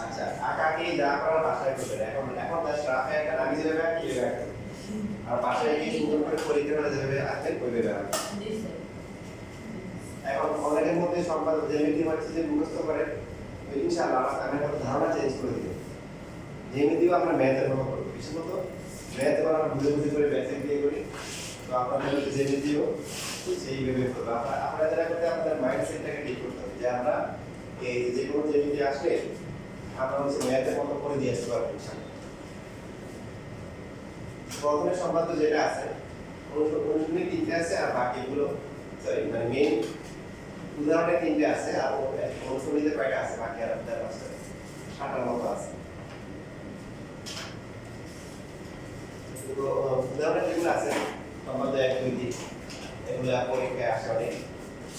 আচ্ছা আকাকে যা করার বাসায় করবেন এখন এখন জাস্ট রাফে একটা নামিয়ে দেবে কি দেবে আর বাসায় গিয়ে সুন্দর করে পরীক্ষা দেবে আজকে করে দেবে এখন অনলাইনের মধ্যে সম্পাদ জ্যামিতি হচ্ছে যে মুখস্থ করে ইনশাআল্লাহ আমি একটা ধারণা চেঞ্জ করে দিব জ্যামিতিও আমরা ম্যাথের মতো করব বিশেষত ম্যাথে আমরা বুঝে বুঝে করে ম্যাথে দিয়ে করি তো আপনাদের জ্যামিতিও সেইভাবে করব আপনারা যারা করতে আপনাদের মাইন্ডসেটটাকে ঠিক করতে হবে যে আমরা এই যে কোনো জ্যামিতি আসলে আমরা হচ্ছে ম্যাথের মতো করে দিয়ে আসতে পারবো ইনশাআল্লাহ প্রথমে সম্পাদ্য যেটা আছে অনুশীলনী তিনটে আছে আর বাকিগুলো সরি মানে মেইন উদাহরণে তিনটে আছে আর অনুশীলনীতে কয়টা আছে বাকি আর আপনাদের আছে 7টার মতো আছে তো উদাহরণে যেগুলো আছে সম্পাদ্য 1 2 3 এগুলো পরীক্ষায় আসে অনেক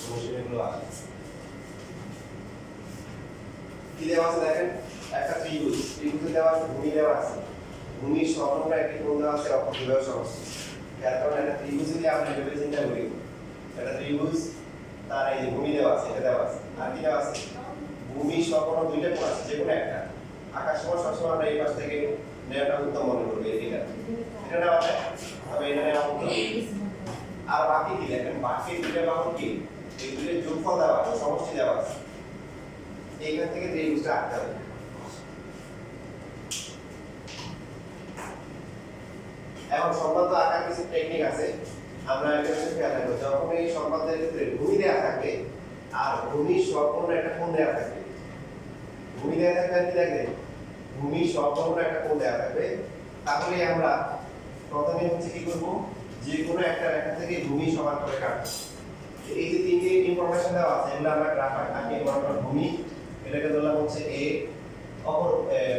অনুশীলনীগুলো আসে কি দেওয়া আছে দেখেন একটা ত্রিভুজে দেওয়া আছে ভূমি দেওয়া আছে ভূমির সমগ্র একটি কোণ দেওয়া আছে অপরিবাহীয় সমষ্টি যার কারণে একটা ত্রিভুজ যদি আমরা এভাবে চিন্তা করি একটা ত্রিভুজ তার এই যে ভূমি দেওয়া আছে এটা দেওয়া আছে আর কি দেওয়া আছে ভূমি সমগ্র দুইটা কোণ আছে যে কোনো একটা আকাশ সমান সবসময় আমরা এই পাশ থেকে নেওয়াটা উত্তম মনে করব এটা নেওয়া যায় তবে এটা নেওয়া উত্তম আর বাকি কি দেখেন বাকি দুইটা বাহু কি এই দুইটা যোগফল দেওয়া আছে সমষ্টি দেওয়া আছে এইখান থেকে ত্রিভুজটা আঁকতে হবে এখন সম্পাদ্য আঁকার কিছু টেকনিক আছে আমরা এটা হচ্ছে খেয়াল রাখবো যখন এই সম্পাদ্যের ক্ষেত্রে ভূমি দেওয়া থাকবে আর ভূমির সম্পূর্ণ একটা কোণ দেওয়া থাকবে ভূমি দেওয়া থাকবে কি দেখবে ভূমির সম্পূর্ণ একটা কোণ দেওয়া থাকবে তাহলে আমরা প্রথমে হচ্ছে কি করব যে কোনো একটা রেখা থেকে ভূমি সমান করে কাটবো এই যে তিনটে ইনফরমেশন দেওয়া আছে এগুলো আমরা গ্রাফ আঁকি মনে ভূমি এটাকে ধরলাম হচ্ছে a অপর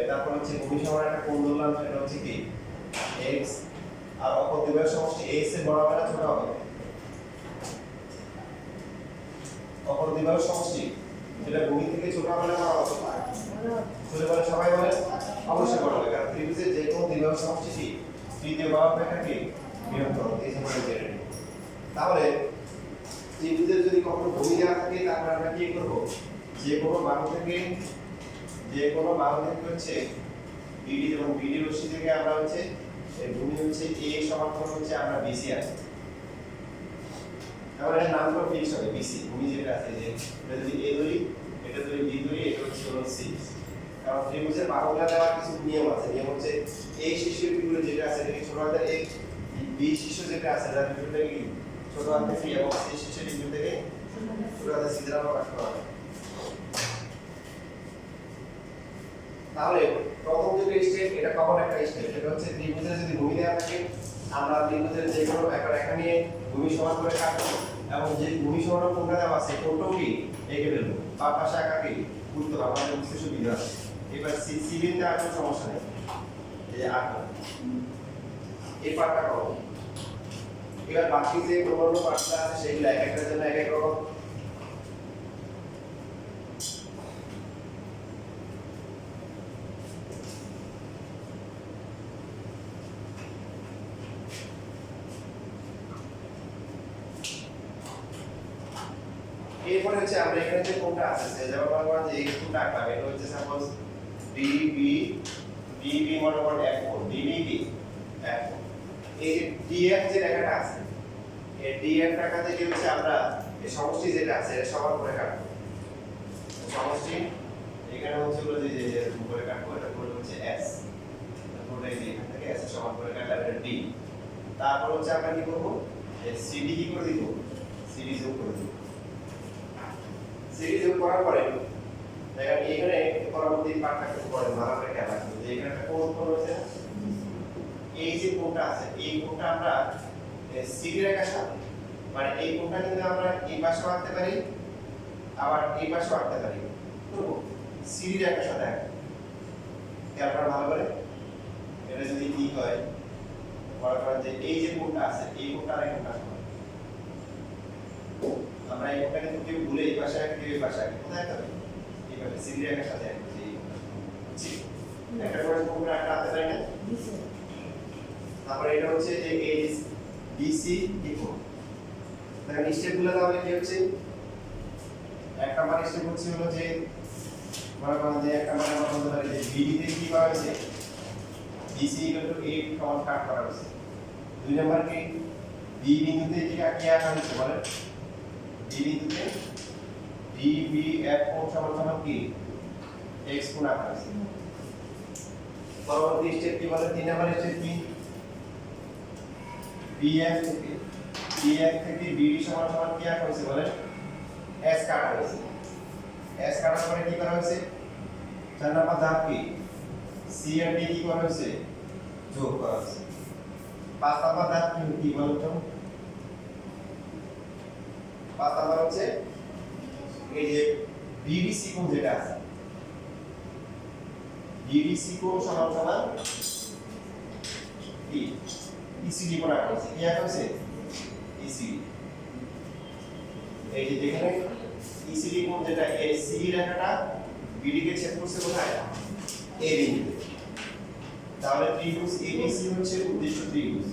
তারপর হচ্ছে ভূমি সমান একটা কোণ ধরলাম সেটা হচ্ছে কি x আর অপর দ্বিবাহু সমষ্টি a এর বড় হবে না ছোট হবে অপর দ্বিবাহু সমষ্টি যেটা ভূমি থেকে ছোট হবে না বড় হবে তাহলে বলে সবাই বলে অবশ্যই বড় হবে কারণ ত্রিভুজের যে কোনো দ্বিবাহু সমষ্টি কি তৃতীয় বাহু রেখাকে বিয়োগ করো এই জন্য জেনে নিই তাহলে ত্রিভুজের যদি কখনো ভূমি দেওয়া থাকে তাহলে আমরা কি করব যে কোনো বাহু থেকে হচ্ছে BD এবং BD রশ্মি থেকে আমরা হচ্ছে এই ভূমি হচ্ছে A সমান হচ্ছে আমরা BC আছে তাহলে এর নামটা ফিক্স হবে BC ভূমি যেটা আছে যে এটা যদি A ধরি এটা যদি B ধরি এটা হচ্ছে হলো C কারণ ত্রিভুজের বাহুগুলো দেওয়ার কিছু নিয়ম আছে নিয়ম হচ্ছে A শীর্ষের বিন্দু যেটা আছে এটাকে ছোট হাতের A B শীর্ষ যেটা আছে তার বিন্দুটা কি ছোট হাতের C এবং C শীর্ষের বিন্দু থেকে ছোট হাতের C দ্বারা প্রকাশ করা হয় তাহলে প্রথম যে স্টেপ এটা কমন একটা স্টেপ সেটা হচ্ছে ত্রিভুজের যদি ভূমি দেওয়া থাকে আমরা ত্রিভুজের যে কোনো একটা রেখা নিয়ে ভূমি সমান করে কাটবো এবং যে ভূমি সমান কোণটা দেওয়া আছে কোণটাও কি এঁকে ফেলবো বা পাশে আঁকা কি বুঝতে পারবো আমাদের বুঝতে সুবিধা আছে এবার সি বিন্দুতে আর কোনো সমস্যা নেই এই আঁকবো এই পার্টটা করো এবার বাকি যে অন্যান্য পার্টটা আছে সেগুলো এক একটার জন্য এক এক রকম এরপরে হচ্ছে আমরা এখানে যে কোণটা আছে যেমন আমরা যে এই কোণটা আঁকলাম এটা হচ্ছে সাপোজ DB মনে করেন এক কোণ DB কি এক কোণ এই যে DF যে রেখাটা আছে এই DF রেখা থেকে হচ্ছে আমরা এই সমষ্টি যেটা আছে এটা সমান করে কাটবো সমষ্টি এখানে হচ্ছে হলো যে করে কাটবো এটা করে হচ্ছে S তারপরে এই যে এখান থেকে S সমান করে কাটলে এটা D তারপর হচ্ছে আমরা কি করব এই CD কি করে দিব CD যোগ করে দিব সিরিজ যোগ করার পরে দেখেন এখানে পরবর্তী পার্টটা কি করে ভালো করে খেয়াল রাখবেন যে এখানে একটা কোণ কোণ আছে এই যে কোণটা আছে এই কোণটা আমরা সিডি রেখার সাথে মানে এই কোণটা কিন্তু আমরা এই পাশে আঁকতে পারি আবার এই পাশে আঁকতে পারি তো সিডি রেখার সাথে খেয়াল করা ভালো করে এটা যদি কি হয় বলা করেন যে এই যে কোণটা আছে এই কোণটা আর এই কোণটা আমরা এই কোণটা কিন্তু কেউ ভুলে এই পাশে আঁকি এই পাশে আঁকি কোথায় আঁকতে হবে এই পাশে সিডি রেখার সাথে আঁকি জি একটা করে কোণটা একটা আঁকতে পারি না তারপরে এটা হচ্ছে যে এইচ BC ইকুয়াল দেখেন স্টেপগুলো তাহলে কি হচ্ছে এক নাম্বার স্টেপ হচ্ছে হলো যে মনে করেন যে এক নাম্বার আমরা বলতে পারি যে বিডি তে কি পাওয়া গেছে বিসি = 8 সমান কাট করা হয়েছে। দুই নাম্বার কি বি বিন্দুতে কি আঁকা হয়েছে বলেন বি বিন্দুতে ডিবিএফ কোণ সমান কি x কোণ আঁকা হয়েছে। পরবর্তী স্টেপ কি বলে 3 নাম্বার স্টেপ কি বিএফ থেকে বিডি সমান কি আঁকা হয়েছে বলেন s কাটা হয়েছে। s কাটার পরে কি করা হয়েছে 4 নাম্বার ধাপ কি সি আর ডি কি করা হয়েছে যোগ করা হয়েছে। 5 নাম্বার ধাপ কি বলেন তো 5 নাম্বার হচ্ছে এই যে বিডিসি কোণ যেটা আছে বিডিসি কোণ সমান কি ইসিডি কোণ আঁকা হয়েছে কি আঁকা হয়েছে ইসিডি। এই যে যেখানে ইসিডি কোণ যেটা এই সি রেখাটা বিডি কে ছেদ করছে কোথায় এ বিন্দুতে। তাহলে ত্রিভুজ এবিসি হচ্ছে উদ্দেশ্য ত্রিভুজ।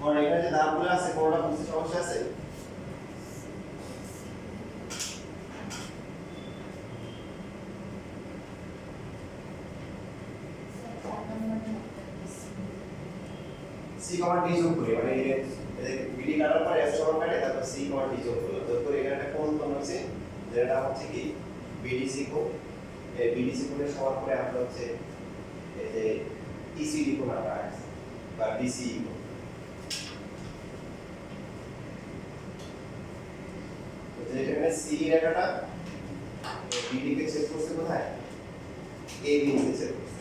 আর এখানে যে ধাপগুলো আছে কোনটা বুঝতে সমস্যা আছে সি কমা ডি যোগ করি মানে এই বিডি কাটার পর এস সমান কাটে তারপর সি কমা ডি যোগ করি যোগ করে এখানে একটা কোণ তৈরি হচ্ছে যেটা হচ্ছে কি বিডিসি কোণ। এই বিডিসি কোণের সমান করে আমরা হচ্ছে এই যে ইসিডি কোণ আঁকা আছে বা ডিসি কোণ। তো যেখানে সি রেখাটা বিডি কে ছেদ করছে কোথায় এ বিন্দুতে ছেদ করছে।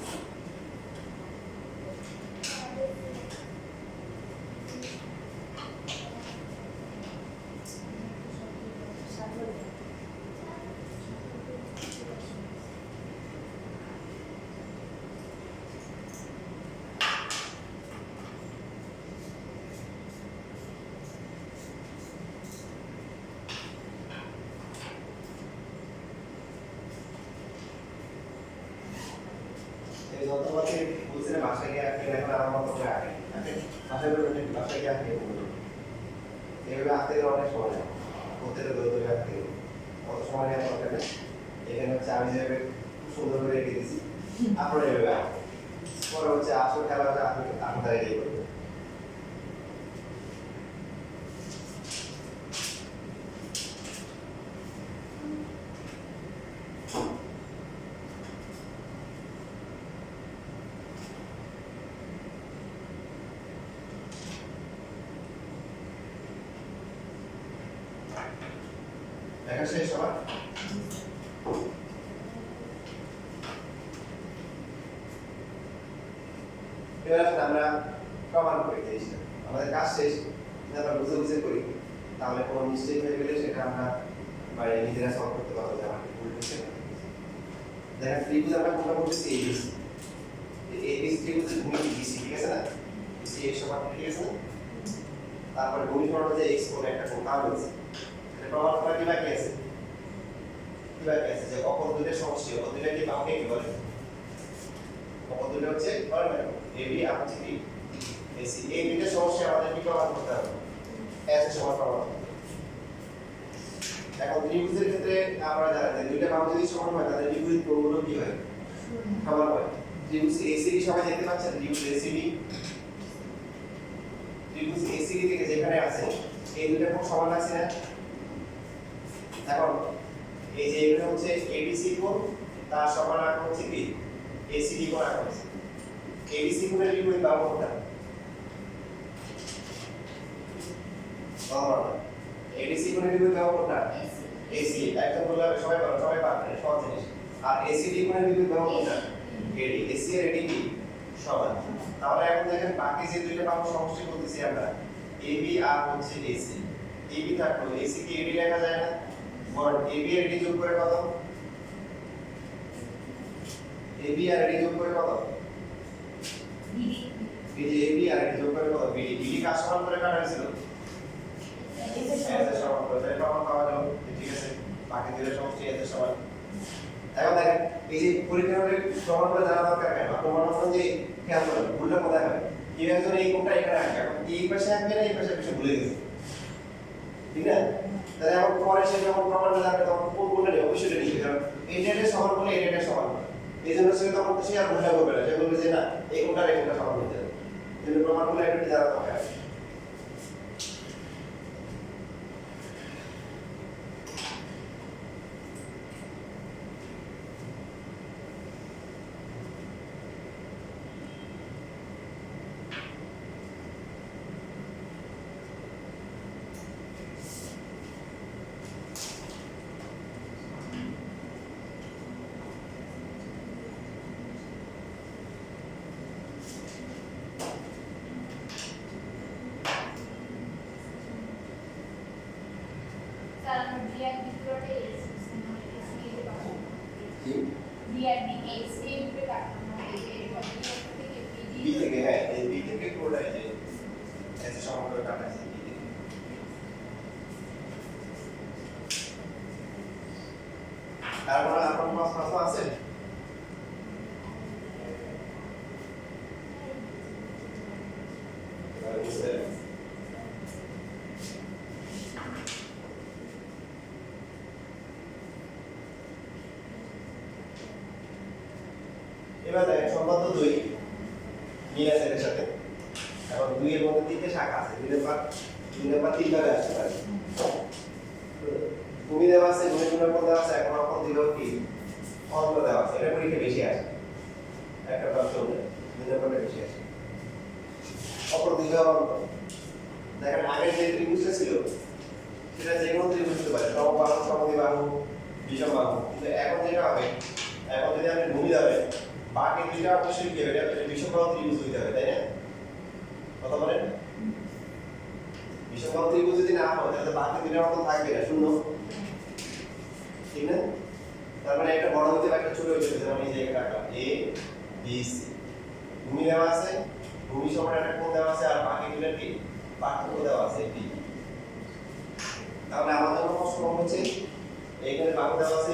এই যন্ত্রপাতি বুঝলে ভাষা গিয়ে আঁকে এখন আমার মতো করে আঁকে ভাষা করে ভাষা গিয়ে আঁকে এইভাবে আঁকতে গেলে অনেক সময় লাগে প্রত্যেকটা ধরে আঁকতে গেলে অত সময় নেওয়ার দরকার নেই। এখানে হচ্ছে আমি যেভাবে খুব সুন্দর করে রেখে দিয়েছি আপনারা এইভাবে আঁকবেন। পরে হচ্ছে আসল খেলা হচ্ছে আপনারা রেডি করবেন। দেখা শেষ সবার এবার আমরা প্রমাণ করি জিনিসটা আমাদের কাজ শেষ আমরা বুঝে বুঝে করি তাহলে কোনো মিস্টেক হয়ে গেলে সেটা আমরা বাইরে নিজেরা সলভ করতে পারবো যে আমাকে ভুল হচ্ছে না। দেখেন ত্রিভুজ আমরা কোনটা বলতেছি এবিসি এবিসি ত্রিভুজের ভূমি বিসি ঠিক আছে না বিসি এর সমান ঠিক আছে না তারপরে ভূমি সমান যে এক্স কোণ একটা কোণ কাজ হচ্ছে এটা প্রমাণ করা কি বাকি আছে যে অপর দুইটা সমষ্টি অপর দুইটা কি বাহুকে কি বলে অপর দুইটা হচ্ছে বলেন না এবি আর হচ্ছে কি এসি এই দুইটা সমষ্টি আমাদের কি প্রমাণ করতে হবে এস এর সমান প্রমাণ করতে হবে। এখন ত্রিভুজের ক্ষেত্রে আমরা জানি যে দুইটা বাহু যদি সমান হয় তাহলে বিপরীত কোণগুলো কি হয় সমান হয়। ত্রিভুজ এসিডি সবাই দেখতে পাচ্ছেন ত্রিভুজ এসিডি থেকে যেখানে আছে এই দুইটা কোণ সমান আছে না। এখন এই যে এখানে হচ্ছে এবিসি কোণ তার সমান আঁকা হচ্ছে কি এসিডি কোণ আঁকা হচ্ছে। এবিসি কোণের বিপরীত বাহু কোনটা এবিসি কোণের বিপরীত বাহু কোনটা এসি একদম বললে সবাই পারবে সহজ জিনিস। আর এসিডি কোণের বিপরীত বাহু কোনটা এডি এসি আর এডি কি সমান। তাহলে এখন দেখেন বাকি যে দুইটা বাহু সমষ্টি বলতেছি আমরা এবি আর হচ্ছে এসি এবি থাকলো এসি কি এডি লেখা যায় না বল এবি আর এডি যোগ করে কত এবি আর এডি যোগ করে কত বিডি এবি আর এডি যোগ করে কত বিডি বিডি কাজ সমান করে কাটা হয়েছিল এস এর সমান করে তাই প্রমাণ পাওয়া গেল ঠিক আছে বাকি দুইটা সমষ্টি এস এর সমান। এখন দেখেন এই যে পরীক্ষার প্রমাণ করে জানা দরকার কেন প্রমাণ করুন যে খেয়াল করেন ভুলটা কোথায় হয় এই একজন এই কোণটা এখানে আঁকে এখন এই পাশে আঁকবে না এই পাশে ভুলে গেছে ঠিক না? তাহলে এখন পরে সে যখন প্রমাণটা জানবে তখন কোনটা নিয়ে অবশ্যই এটা নিবে, কারণ এটা সমান বলে এটা সমান না। এই জন্য সে তখন সে আর ভুল করবে না, সে বলবে যে না এই কোনটা সমান হয়ে যাবে। এই জন্য প্রমাণগুলো একটু জানা দরকার। বি থেকে হ্যাঁ এই বি থেকে কোড আছে এসে সমান্তরাল কাটা আছে বি থেকে। তারপর আপনার প্রশ্ন আছে? এবার দেখেন সম্পর্ক 2 মিল আছে এর সাথে। এখন 2 এর মধ্যে তিনটে শাখা আছে, 2 নাম্বার তিন ভাবে আসতে পারে। ভূমি দেওয়া আছে, ভূমি গুণাঙ্ক দেওয়া আছে, এখন অঙ্কন দিলেও কি অঙ্ক দেওয়া আছে, এটা পরীক্ষা বেশি আসে। একটা প্রশ্ন হলে 2 নাম্বারটা বেশি আসে। অপর দ্বিঘাত অঙ্ক দেখেন আগে যে ত্রিভুজটা ছিল সেটা যে কোনো ত্রিভুজ হতে পারে, সমবাহু, সমদ্বিবাহু, বিষমবাহু। কিন্তু এখন যেটা হবে, এখন যদি আপনি ভূমি দেবেন বাকি দুইটা অবশ্যই কি হবে, এটা বিষমবাহু ত্রিভুজ হইতে হবে, তাই না? কথা বলেন। বিষমবাহু ত্রিভুজ যদি না হয় তাহলে বাকি দুইটার মতো থাকবে না, শূন্য, ঠিক না? তার মানে একটা বড় হইতে একটা ছোট হইতে, যেমন এই জায়গায় রাখলাম এ বি সি। ভূমি দেওয়া আছে, ভূমি সমান একটা কোণ দেওয়া আছে, আর বাকি দুইটার কি পার্থক্য দেওয়া আছে বি। তাহলে আমাদের জন্য প্রশ্ন হচ্ছে এইখানে বাহু দেওয়া আছে,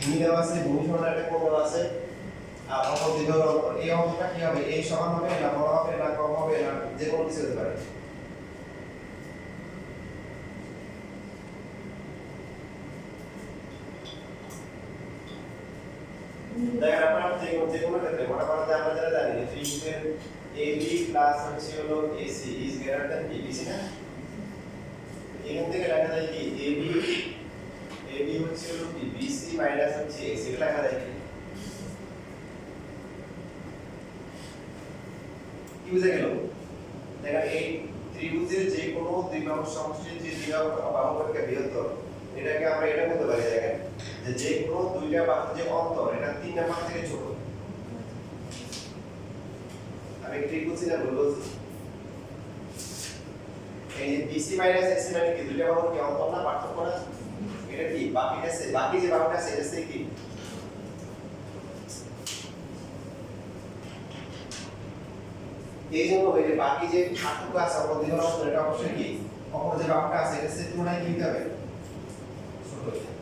ভূমি দেওয়া আছে, ভূমি সমান একটা কোণ দেওয়া আছে, আর অঙ্ক দ্বিঘাত অঙ্ক। এই অঙ্কটা কি হবে, এই সমান হবে না বড় হবে না কম হবে না যে কোনো কিছু হতে পারে। দেখেন আপনারা যে কোনো ক্ষেত্রে মনে করেন যে আমরা যারা জানি ত্রিভুজের AB প্লাস হচ্ছে হলো AC is greater than BC না? এখান থেকে লেখা যায় কি AB হচ্ছে হলো কি BC মাইনাস হচ্ছে AC, এটা লেখা যায় কি বুঝে গেল? দেখেন এই ত্রিভুজের যে কোনো দুই বাহুর সমষ্টির যে দুই বাহু অপেক্ষা বৃহত্তর, এটাকে আমরা এটা বলতে পারি দেখেন যে কোনো দুইটা বাহুর যে অন্তর এটা 3 নাম্বার থেকে ছোট। আমি ঠিক বলছি না ভুল বলছি? এই যে BC মাইনাস AC মানে কি দুইটা বাহুর কি অন্তর না, পার্থক্য না? এটা কি বাকি যে বাহুটা আছে এটা সে কি এই জন্য ওই যে বাকি যে পার্থক্য আছে অপর দ্বিঘাত অঙ্ক, এটা অবশ্যই কি অপর যে বাহুটা আছে এটা সে তুলনায় কি হবে ছোট হয়ে যাবে।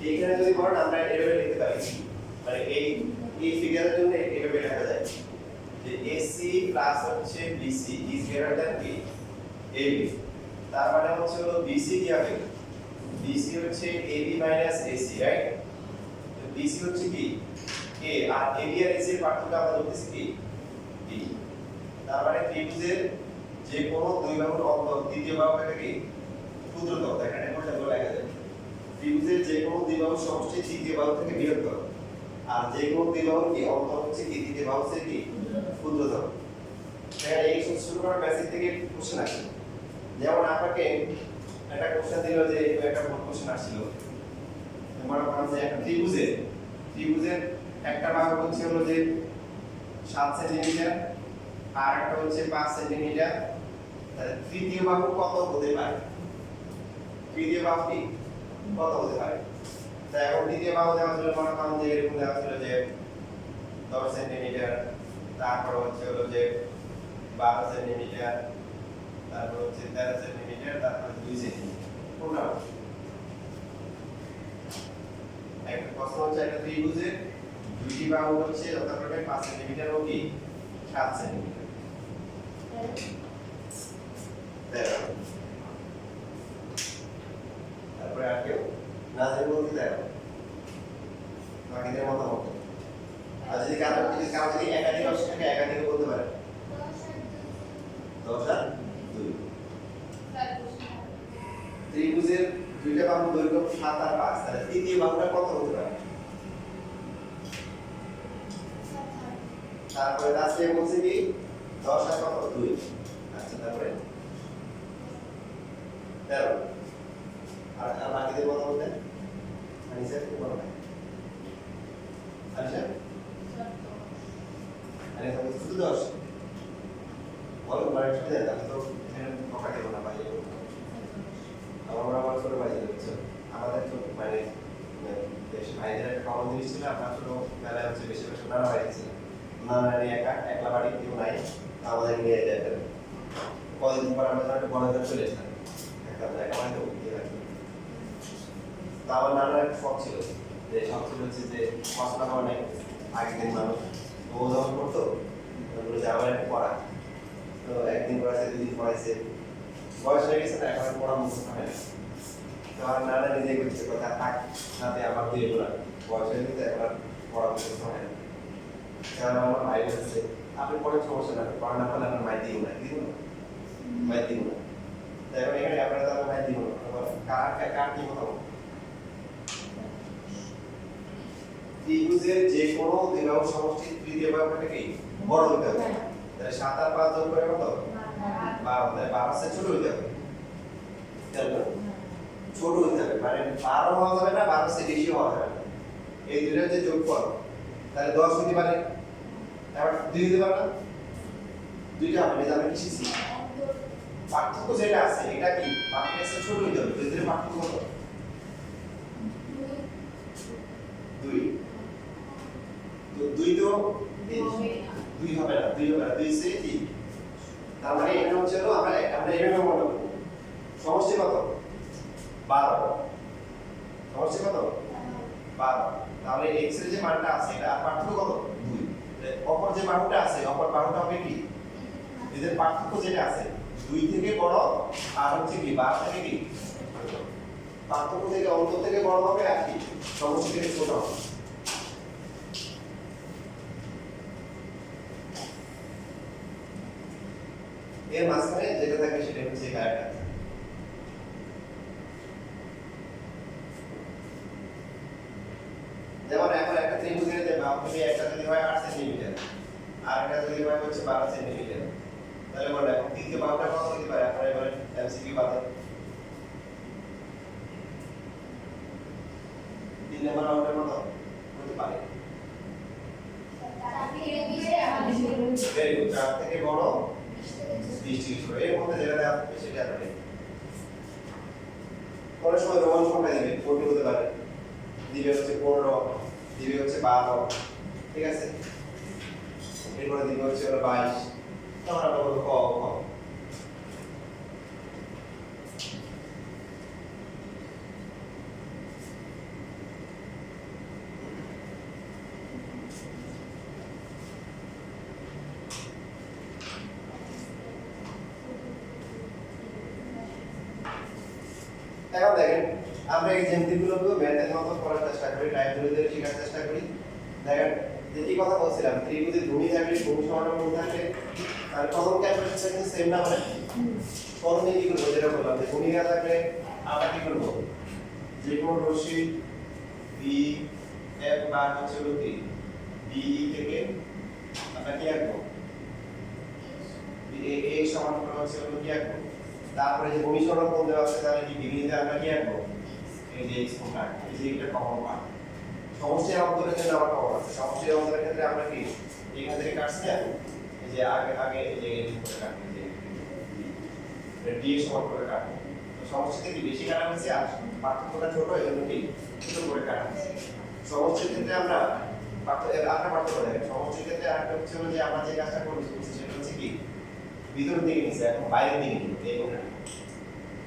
এইখানে যদি বলেন আমরা এভাবে লিখতে পারি, মানে এই ফিগারের জন্য এভাবে লেখা যায় যে AC প্লাস হচ্ছে BC ইজ গ্রেটার দ্যান কি AB। তার মানে হচ্ছে হলো BC কি হবে, BC হচ্ছে AB মাইনাস AC, রাইট? তো BC হচ্ছে কি A, R AB R AC এর পার্থক্য আমরা ধরতেছি কি B। তার মানে ত্রিভুজের যে কোনো দুই বাহুর অন্তর তৃতীয় বাহুটাকে কি ক্ষুদ্রতর, এখানে কোনটা বলে লেখা যায় ত্রিভুজের যে কোনো দুই বাহুর সমষ্টি তৃতীয় বাহু থেকে বৃহত্তর, আর যে কোনো দুই বাহুর কি অন্তর হচ্ছে কি তৃতীয় বাহু থেকে কি ক্ষুদ্রতর। এখানে এই শুরু করার বেসিক থেকে কোশ্চেন আসে, যেমন আপনাকে একটা কোশ্চেন দিল যে একটা কোশ্চেন আসছিল, মনে করেন যে একটা ত্রিভুজের একটা বাহু হচ্ছে হলো যে 7 সেন্টিমিটার আর একটা হচ্ছে 5 সেন্টিমিটার, তাহলে তৃতীয় বাহু কত হতে পারে, তৃতীয় বাহু কি কত হতে পারে? তাই এখন তৃতীয় বাহু দেওয়া ছিল মনে করেন যে এরকম দেওয়া ছিল যে 10 সেন্টিমিটার, তারপর হচ্ছে হলো যে 12 সেন্টিমিটার, তারপর হচ্ছে 13 সেন্টিমিটার, তারপর 2 সেন্টিমিটার। কোনটা একটা প্রশ্ন হচ্ছে একটা ত্রিভুজের দুইটি বাহু হচ্ছে যথাক্রমে 5 সেন্টিমিটার ও কি 7 সেন্টিমিটার। 13 তারপরে আর কেউ না জানি বলতে 13 বাকিদের মতামত আর যদি কারো যদি একাধিক অপশন থাকে একাধিক বলতে পারে 10 আর 2 ত্রিভুজের দুইটা বাহু দৈর্ঘ্য 7 আর 5 তাহলে তৃতীয় বাহুটা কত হতে পারে তারপরে লাস্টে বলছে কি 10 আর কত 2 আচ্ছা তারপরে 13 আর বাকিদের কথা বলতে আনিসা কি বলো আনিসা আনিসা শুধু 10 বলো মানে শুধু আমি তো এখানে কথা দেব না ভাই আমার ছোট ভাই হচ্ছে আমাদের তো মানে বেশ ভাইদের একটা কমন জিনিস ছিল আপনার ছোট বেলায় হচ্ছে বেশি বেশি নানা ভাই ছিল নানা একলা বাড়ি কেউ নাই আমাদের নিয়ে যেতে কদিন পর আমরা একটা বড় করে চলে এসেছিলাম একটা মানে তো তা আমার নানার একটা শখ ছিল যে শখ ছিল হচ্ছে যে পড়াশোনা করা নাই আগের দিন মানুষ ও যখন করতো ওগুলো যে আমার একটা পড়া তো একদিন পড়াইছে দুদিন পড়াইছে বয়স হয়ে গেছে না এখন পড়া মুখস্থ হয় না তো আমার নানা নিজেই করছে কথা থাক সাথে আমার দিয়ে বলা বয়স হয়ে গেছে এখন পড়া মুখস্থ হয় না কারণ আমার ভাই বলছে আপনি পড়ে সমস্যা না পড়া না পারলে আপনার মাই দিব না দিব না মাই দিব না তাই এখন এখানে আপনারা তো মাই দিব না কার কি কথা ত্রিভুজের যে কোনো দুই বাহুর সমষ্টির তৃতীয় বাহুটা কি বড় হতে হবে তাহলে 7 আর 5 যোগ করে কত 12 তাহলে 12 সে ছোট হতে হবে তাহলে ছোট হতে হবে মানে 12 হওয়া যাবে না 12 সে বেশি হওয়া যাবে না এই দুইটার যে যোগফল তাহলে 10 হতে পারে এবার 2 হতে পারে না দুইটা হবে যাবে কি শিখছি পার্থক্য যেটা আছে এটা কি পার্থক্য সে ছোট হতে হবে দুইটার পার্থক্য কত 2 তো 2 তো 2 হবে না 2 হবে না 2 সে কি তার মানে এটা হচ্ছে আমরা এভাবে মনে করব সমষ্টি কত 12 সমষ্টি কত 12 তাহলে x এর যে মানটা আছে এটা পার্থক্য কত 2 অপর যে বাহুটা আছে অপর বাহুটা হবে কি এদের পার্থক্য যেটা আছে 2 থেকে বড় আর হচ্ছে কি 12 থেকে কি পার্থক্য থেকে অন্তর থেকে বড় হবে আর কি সমষ্টি থেকে ছোট হবে এর মাঝখানে যেটা থাকে সেটা হচ্ছে কারেক্ট যেমন এখন একটা ত্রিভুজের যে বাহুটি একটা যদি হয় 8 সেন্টিমিটার আর একটা যদি হয় হচ্ছে 12 সেন্টিমিটার তাহলে বল এখন তৃতীয় বাহুটা কত হতে পারে আপনারা এবারে এমসিকিউ বাদে 3 নম্বর বাহুটার মত হতে পারে 4 থেকে বড় 20 থেকে ছোট এর মধ্যে যেটা দেওয়া থাকে সেটা হবে পরের সময় রোমান সংখ্যা দিবে 40 হতে পারে দিবে হচ্ছে 15 দিবে হচ্ছে 12 ঠিক আছে এরপরে দিবে হচ্ছে 22 তখন আমরা বলবো ক এখন দেখেন আমরা এই জ্যামিতিগুলোকে ম্যাথের মতো করার চেষ্টা করি টাইপ ধরে শেখার চেষ্টা করি দেখেন যে কি কথা বলছিলাম ত্রিভুজের ভূমি থাকলে ভূমি সমান্তরাল থাকে আর প্রথম ক্যালকুলেশন কিন্তু সেম না মানে প্রথমে কি করব যেটা বললাম যে ভূমি না থাকলে আমরা কি করব যে কোন রশ্মি বি এফ বা হচ্ছে কি বি থেকে আমরা কি আঁকবো এ সমান্তরাল হচ্ছে কি আঁকবো তারপরে যে ভূমি সরণ কোণ দেওয়া আছে তাহলে কি বিবিতে আমরা কি আঁকবো এই যে x কোণটা এই যে এটা কমন পার্ট সমষ্টির অন্তরের জন্য আমরা কমন আছে সমষ্টির অন্তরের ক্ষেত্রে আমরা কি এখান থেকে কাটছি না এই যে আগে এই যে এই করে কাটছি যে এটা d সমান করে কাটবো তো সমষ্টিতে কি বেশি কাটা হয়েছে আর পার্থক্যটা ছোট এজন্য কি ছোট করে কাটা হয়েছে সমষ্টির ক্ষেত্রে আমরা পার্থক্য দেখেন সমষ্টির ক্ষেত্রে আরেকটা হচ্ছে যে আমরা যে কাজটা করছি সেটা হচ্ছে কি ভিতর দিকে নিচে এখন বাইরের দিকে নিতে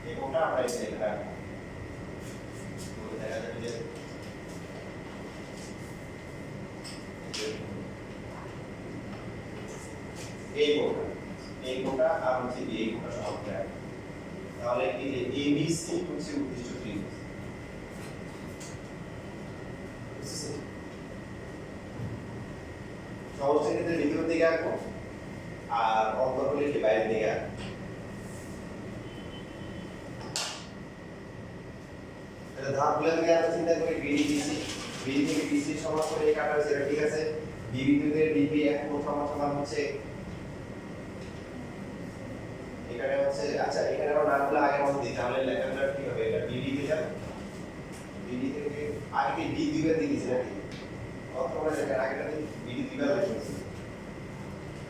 এই কোণটা আমরা এই জায়গাটা দেখা যাবে যে এই কোণটা এই কোণটা আর হচ্ছে এই কোণটা সমান করে আঁকবো। তাহলে এই যে ABC হচ্ছে উদ্দিষ্ট ত্রিভুজ। সমষ্টির ক্ষেত্রে ভিতরের দিকে আঁকবো আর অন্তর্গুলি কি বাইরের দিকে আঁকবো। তাহলে ধাপগুলো থেকে আমরা চিন্তা করি BD থেকে BC সমান করে এই কাটা হচ্ছে, ঠিক আছে। BB থেকে DB এক কোণ সমান হচ্ছে এখানে হচ্ছে, আচ্ছা এখানে আমরা নামগুলো আগে মত দিই, তাহলে লেখাটা কি হবে? এটা BD তে যাবে, BD থেকে আগে কি D দুইবার দিয়ে দিছি নাকি? অথবা লেখার আগেটা BD দুইবার লিখছি,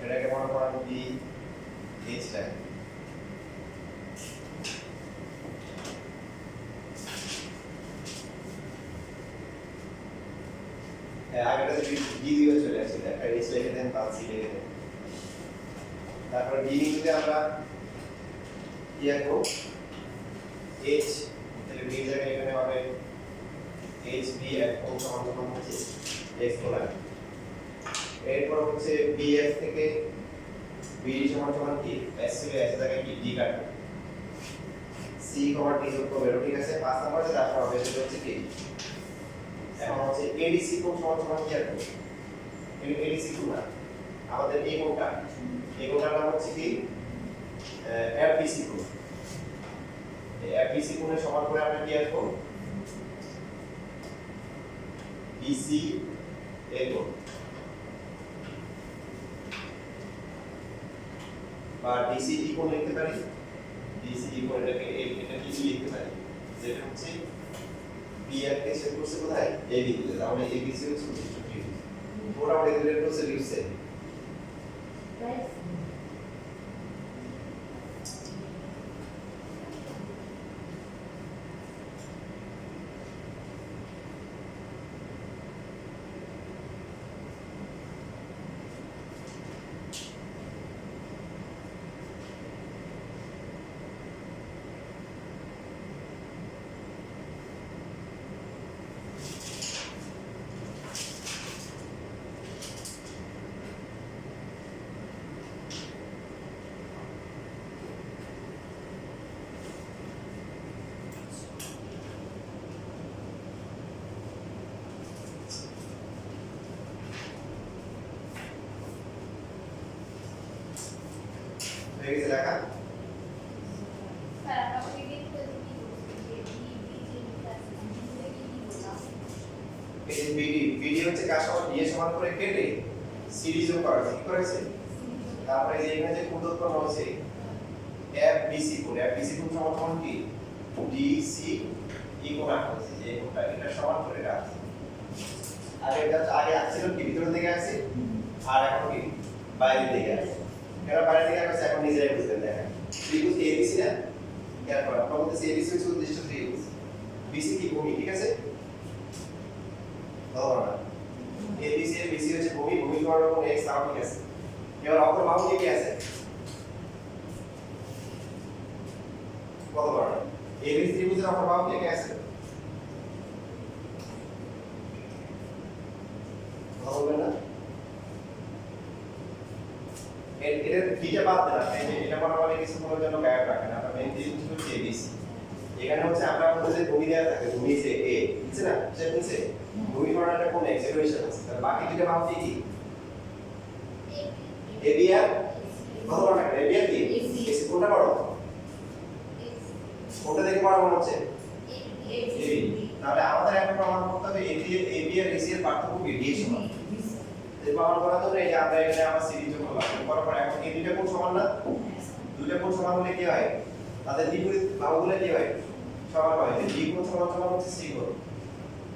এটাকে মনে করেন B H লাইন। আগেটা D দুইবার চলে আসছে, একটা H লিখে দেন, তারপর C লিখে দেন। তারপর B নিতে আমরা কি আঁকবো? H, তাহলে B জায়গায় এখানে হবে HB এক কোণ সমান হচ্ছে x কোণ। এরপর হচ্ছে BF থেকে BD সমান কি? S ছিল, S জায়গায় কি D কাটবে, C, D যোগ করবে, ঠিক আছে। 5 নম্বরে যা আসা হবে সেটা হচ্ছে কি? এখন হচ্ছে ADC কোণ সমান কি আঁকবো? ADC কোণ না, আমাদের এই কোণটার নাম হচ্ছে কি? FBC কোণ। এই FBC কোণের সমান করে আমরা কি আঁকবো? BC এ কোণ বা DCE কোণ লিখতে পারি। DCE কোণ এটাকে এটা কি লিখতে পারি? যেটা হচ্ছে BF কে ছেদ করছে কোথায়? AB তে। তাহলে ABC হচ্ছে উদ্দিষ্ট ত্রিভুজ। মোটামুটি দুটোর করছে লিখছে। হয়ে গেছে লেখা। এই যে BD হচ্ছে কার সমান? D এর সমান করে কেটে সিরিজ যোগ করা, ঠিক করেছে। তারপরে এই যে এখানে যে কোণ উৎপন্ন হচ্ছে FBC কোণ সমান কি? DCE কোণ আঁকা হচ্ছে, যে কোণটা এটা সমান করে রাখছে। আগে আসছিল কি ভিতর দিকে আসছে, আর এখন কি বাইরের দিকে আসছে। এরা বাইরের দিকে আসছে, এখন নিজেরাই বুঝবেন। দেখেন ত্রিভুজ ABC না, খেয়াল করো, আমরা বলতেছি ABC হচ্ছে উদ্দিষ্ট ত্রিভুজ, BC কি ভূমি, ঠিক আছে। ধরো ABC এর BC হচ্ছে ভূমি করার কোণ x, তাও ঠিক আছে। এবার অপর বাহু কি আছে? কত বড়? ABC ত্রিভুজের অপর বাহু কি আছে? বলবেন না? এটা থিটা বাদ দেন, এই যে এটা বরাবর কিছু কোণের জন্য গ্যাপ রাখেন। আপনার মেইন ত্রিভুজ হচ্ছে ABC। এখানে হচ্ছে আমরা বলতে যে ভূমি দেওয়া থাকে, ভূমি সে A, বুঝছেন না? সেটা হচ্ছে ভূমি করাটা কোণ x, এটা হিসাব আছে। তাহলে বাকি দুটো বাহু কি? AB আর কত বড় থাকে? AB আর কি? AC কোনটা বড়? কোনটা দেখে বড় মনে হচ্ছে? AB। তাহলে আমাদের এখন প্রমাণ করতে হবে AB আর AC এর পার্থক্য কি? D এর সমান। এই প্রমাণ করার জন্য এই যে আমরা এখানে আবার সিরিজ যোগ করলাম, করার পর এখন এই দুইটা কোণ সমান না? দুইটা কোণ সমান হলে কি হয়? তাদের বিপরীত বাহুগুলো কি হয়? সমান হয়। D কোণ সমান হচ্ছে C কোণ।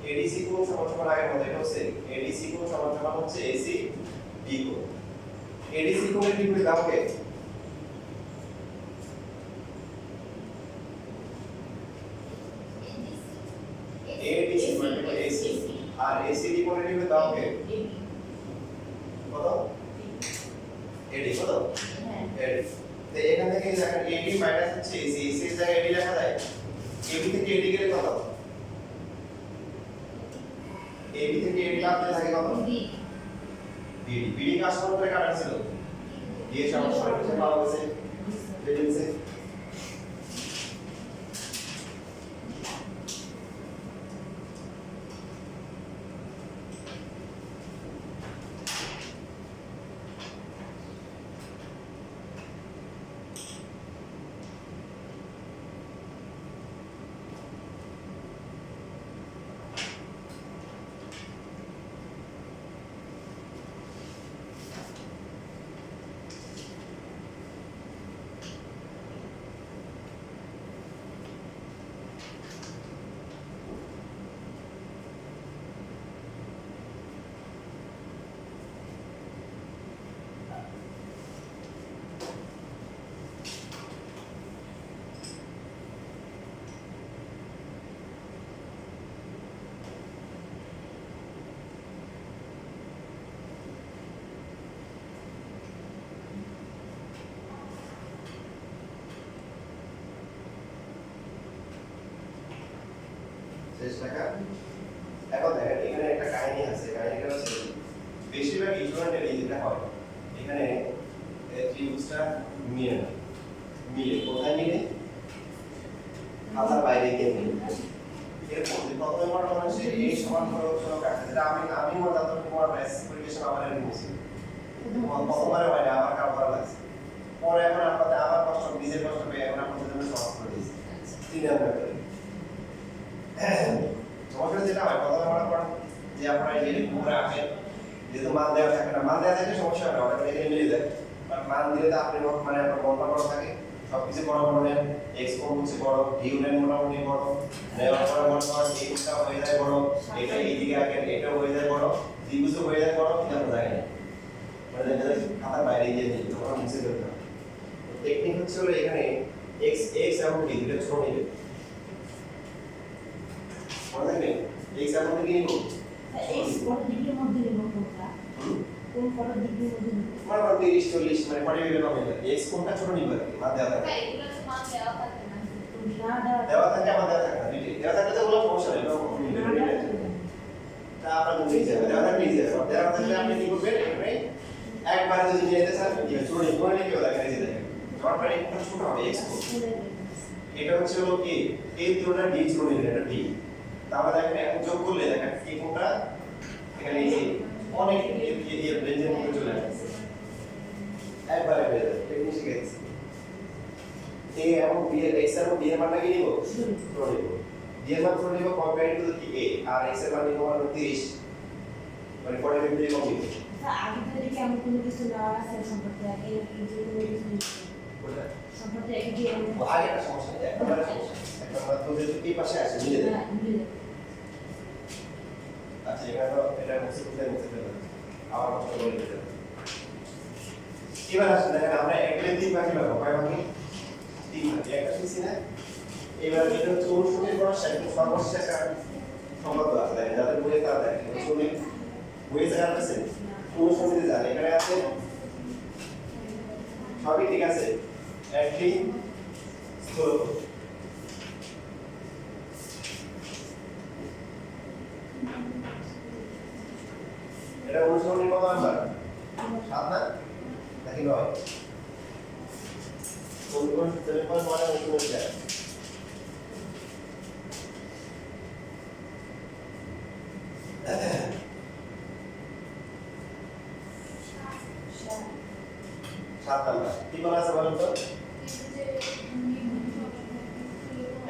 ADC কোণ সমান আগের মতো, এটা হচ্ছে ADC কোণ সমান হচ্ছে AC B কোণ। ADC কোণের বিপরীত বাহু কে? ADC মাল্টিপ্লাই AC, আর ACD কোণের বিপরীত বাহু কে? কত? AD কত? AD। তো এখান থেকে দেখেন AD মাইনাস হচ্ছে AC, AC এর জায়গায় AD লেখা যায়। AB থেকে AD গেলে কত? AB থেকে AD বাদ দিলে থাকে কত? BD। BD কাজ সমান করে কাটা ছিল দিয়ে সমান সমান পাওয়া গেছে বেরিয়েছে শেষ লেখা এখন দেখেন এখানে একটা কাহিনী আছে কাহিনীটা হচ্ছে বেশিরভাগ স্টুডেন্টের এই যেটা হয় এখানে ত্রিভুজটা মিলে না মিলে কোথায় মিলে খাতার বাইরে গিয়ে মিলে এরকম যে প্রথমে মনে হচ্ছে এই সমান সরল কাটছে যেটা আমি মনে করতাম তোমার ম্যাথস পরিবেশন আমার এরকম ছিল প্রথমবারে হয় না আমার কারো ভালো লাগছে পরে এখন আপনাদের আমার কষ্ট নিজের কষ্ট পেয়ে এখন আপনাদের জন্য সহজ করে দিয়েছি 3 নাম্বার করে সমস্যা যেটা হয় প্রথমে মনে করেন যে আপনারা এই যে পুরো রাখেন যেহেতু মান দেওয়া থাকে না মান দেওয়া থাকলে সমস্যা হয় না ওটা এখানে মিলে যায় আর মান দিলে তো আপনি মানে আপনার মনটা বড় থাকে সবকিছু বড় বড় নেন এক্স কোণ হচ্ছে বড় ডিউ নেন মোটামুটি বড় নেওয়ার পরে মনে করেন এইটা হয়ে যায় বড় এটা এইদিকে রাখেন এটা হয়ে যায় বড় ত্রিভুজ হয়ে যায় বড় কিন্তু আমরা জানি না মানে এটা খাতার বাইরে গিয়ে নিই তখন মুছে ফেলতে হবে টেকনিক হচ্ছে হলো এখানে এক্স এক্স এবং ডি দুটো ছোট নিবে মনে থাকবে এক্স এবং ডি নিব এক্স কোণ ডিগ্রির মধ্যে নিব কোনটা কোন কোণ ডিগ্রির মধ্যে নিব মনে করো 30 40 মানে 40 ডিগ্রি কমে যায় এক্স কোণটা ছোট নিবে আর কি মান দেওয়া থাকে এগুলো তো মান দেওয়া থাকে না দেওয়া থাকে আমার দেওয়া থাকে না দেওয়া থাকলে তো কোনো সমস্যা নেই তা আপনার বুঝে যাবে দেওয়া থাকলে ইজি হবে দেওয়া থাকলে আপনি কি করবেন এখানে একবারে যদি নিয়ে যেতে চান কি ছোট নিয়ে কোণে কি লাগে এই যে দেখেন যখন পারে একটু ছোট হবে এক্স কোণ এটা হচ্ছে হলো কি এই দুটোটা ডি ছোট নিবে এটা ডি তাহলে দেখেন এখন যোগ করলে দেখেন এই কোণটা এখানে এই যে অনেক এই রেঞ্জের মধ্যে চলে আসছে একবারে হয়ে যাবে টেকনিক শিখে গেছি a এবং b এর x এবং b এর মানটা কি নিব ধরে নিব b এর মান ধরে নিব কম্পেয়ার টু কি a আর x এর মান নিব 30 মানে 40 ডিগ্রি কম নিব আগে থেকে কি আমি কোনো কিছু না আছে সম্পর্কে আগে যে কোনো কিছু কোনটা সম্পর্কে আগে যে আগে একটা সমস্যা নেই একটা সমস্যা একটা মাত্র যদি এই পাশে আসে মিলে যায় আচ্ছা এখানে এটা মুছে ফেলতে আবার কষ্ট করে দিতে এবার আসলে দেখেন আমরা এগুলো তিন ভাগে পাবো কয় ভাগে তিন ভাগে একটা শিখছি না এবার এটা হচ্ছে অনুসরণের করা সাইকেল সর্বশেষ একটা সম্পর্ক আছে দেখেন যাদের বইয়ে তারা দেখেন অনুসরণের বইয়ে যারা আছে অনুসরণে জানে এখানে আছে সবই ঠিক আছে একটি স্থূল এটা অনুসরণের কত নাম্বার 7 না নাকি 9 কোন টেলিফোন মানে অনুসরণ যায় সাত নাম্বার কি বলা আছে বলেন তো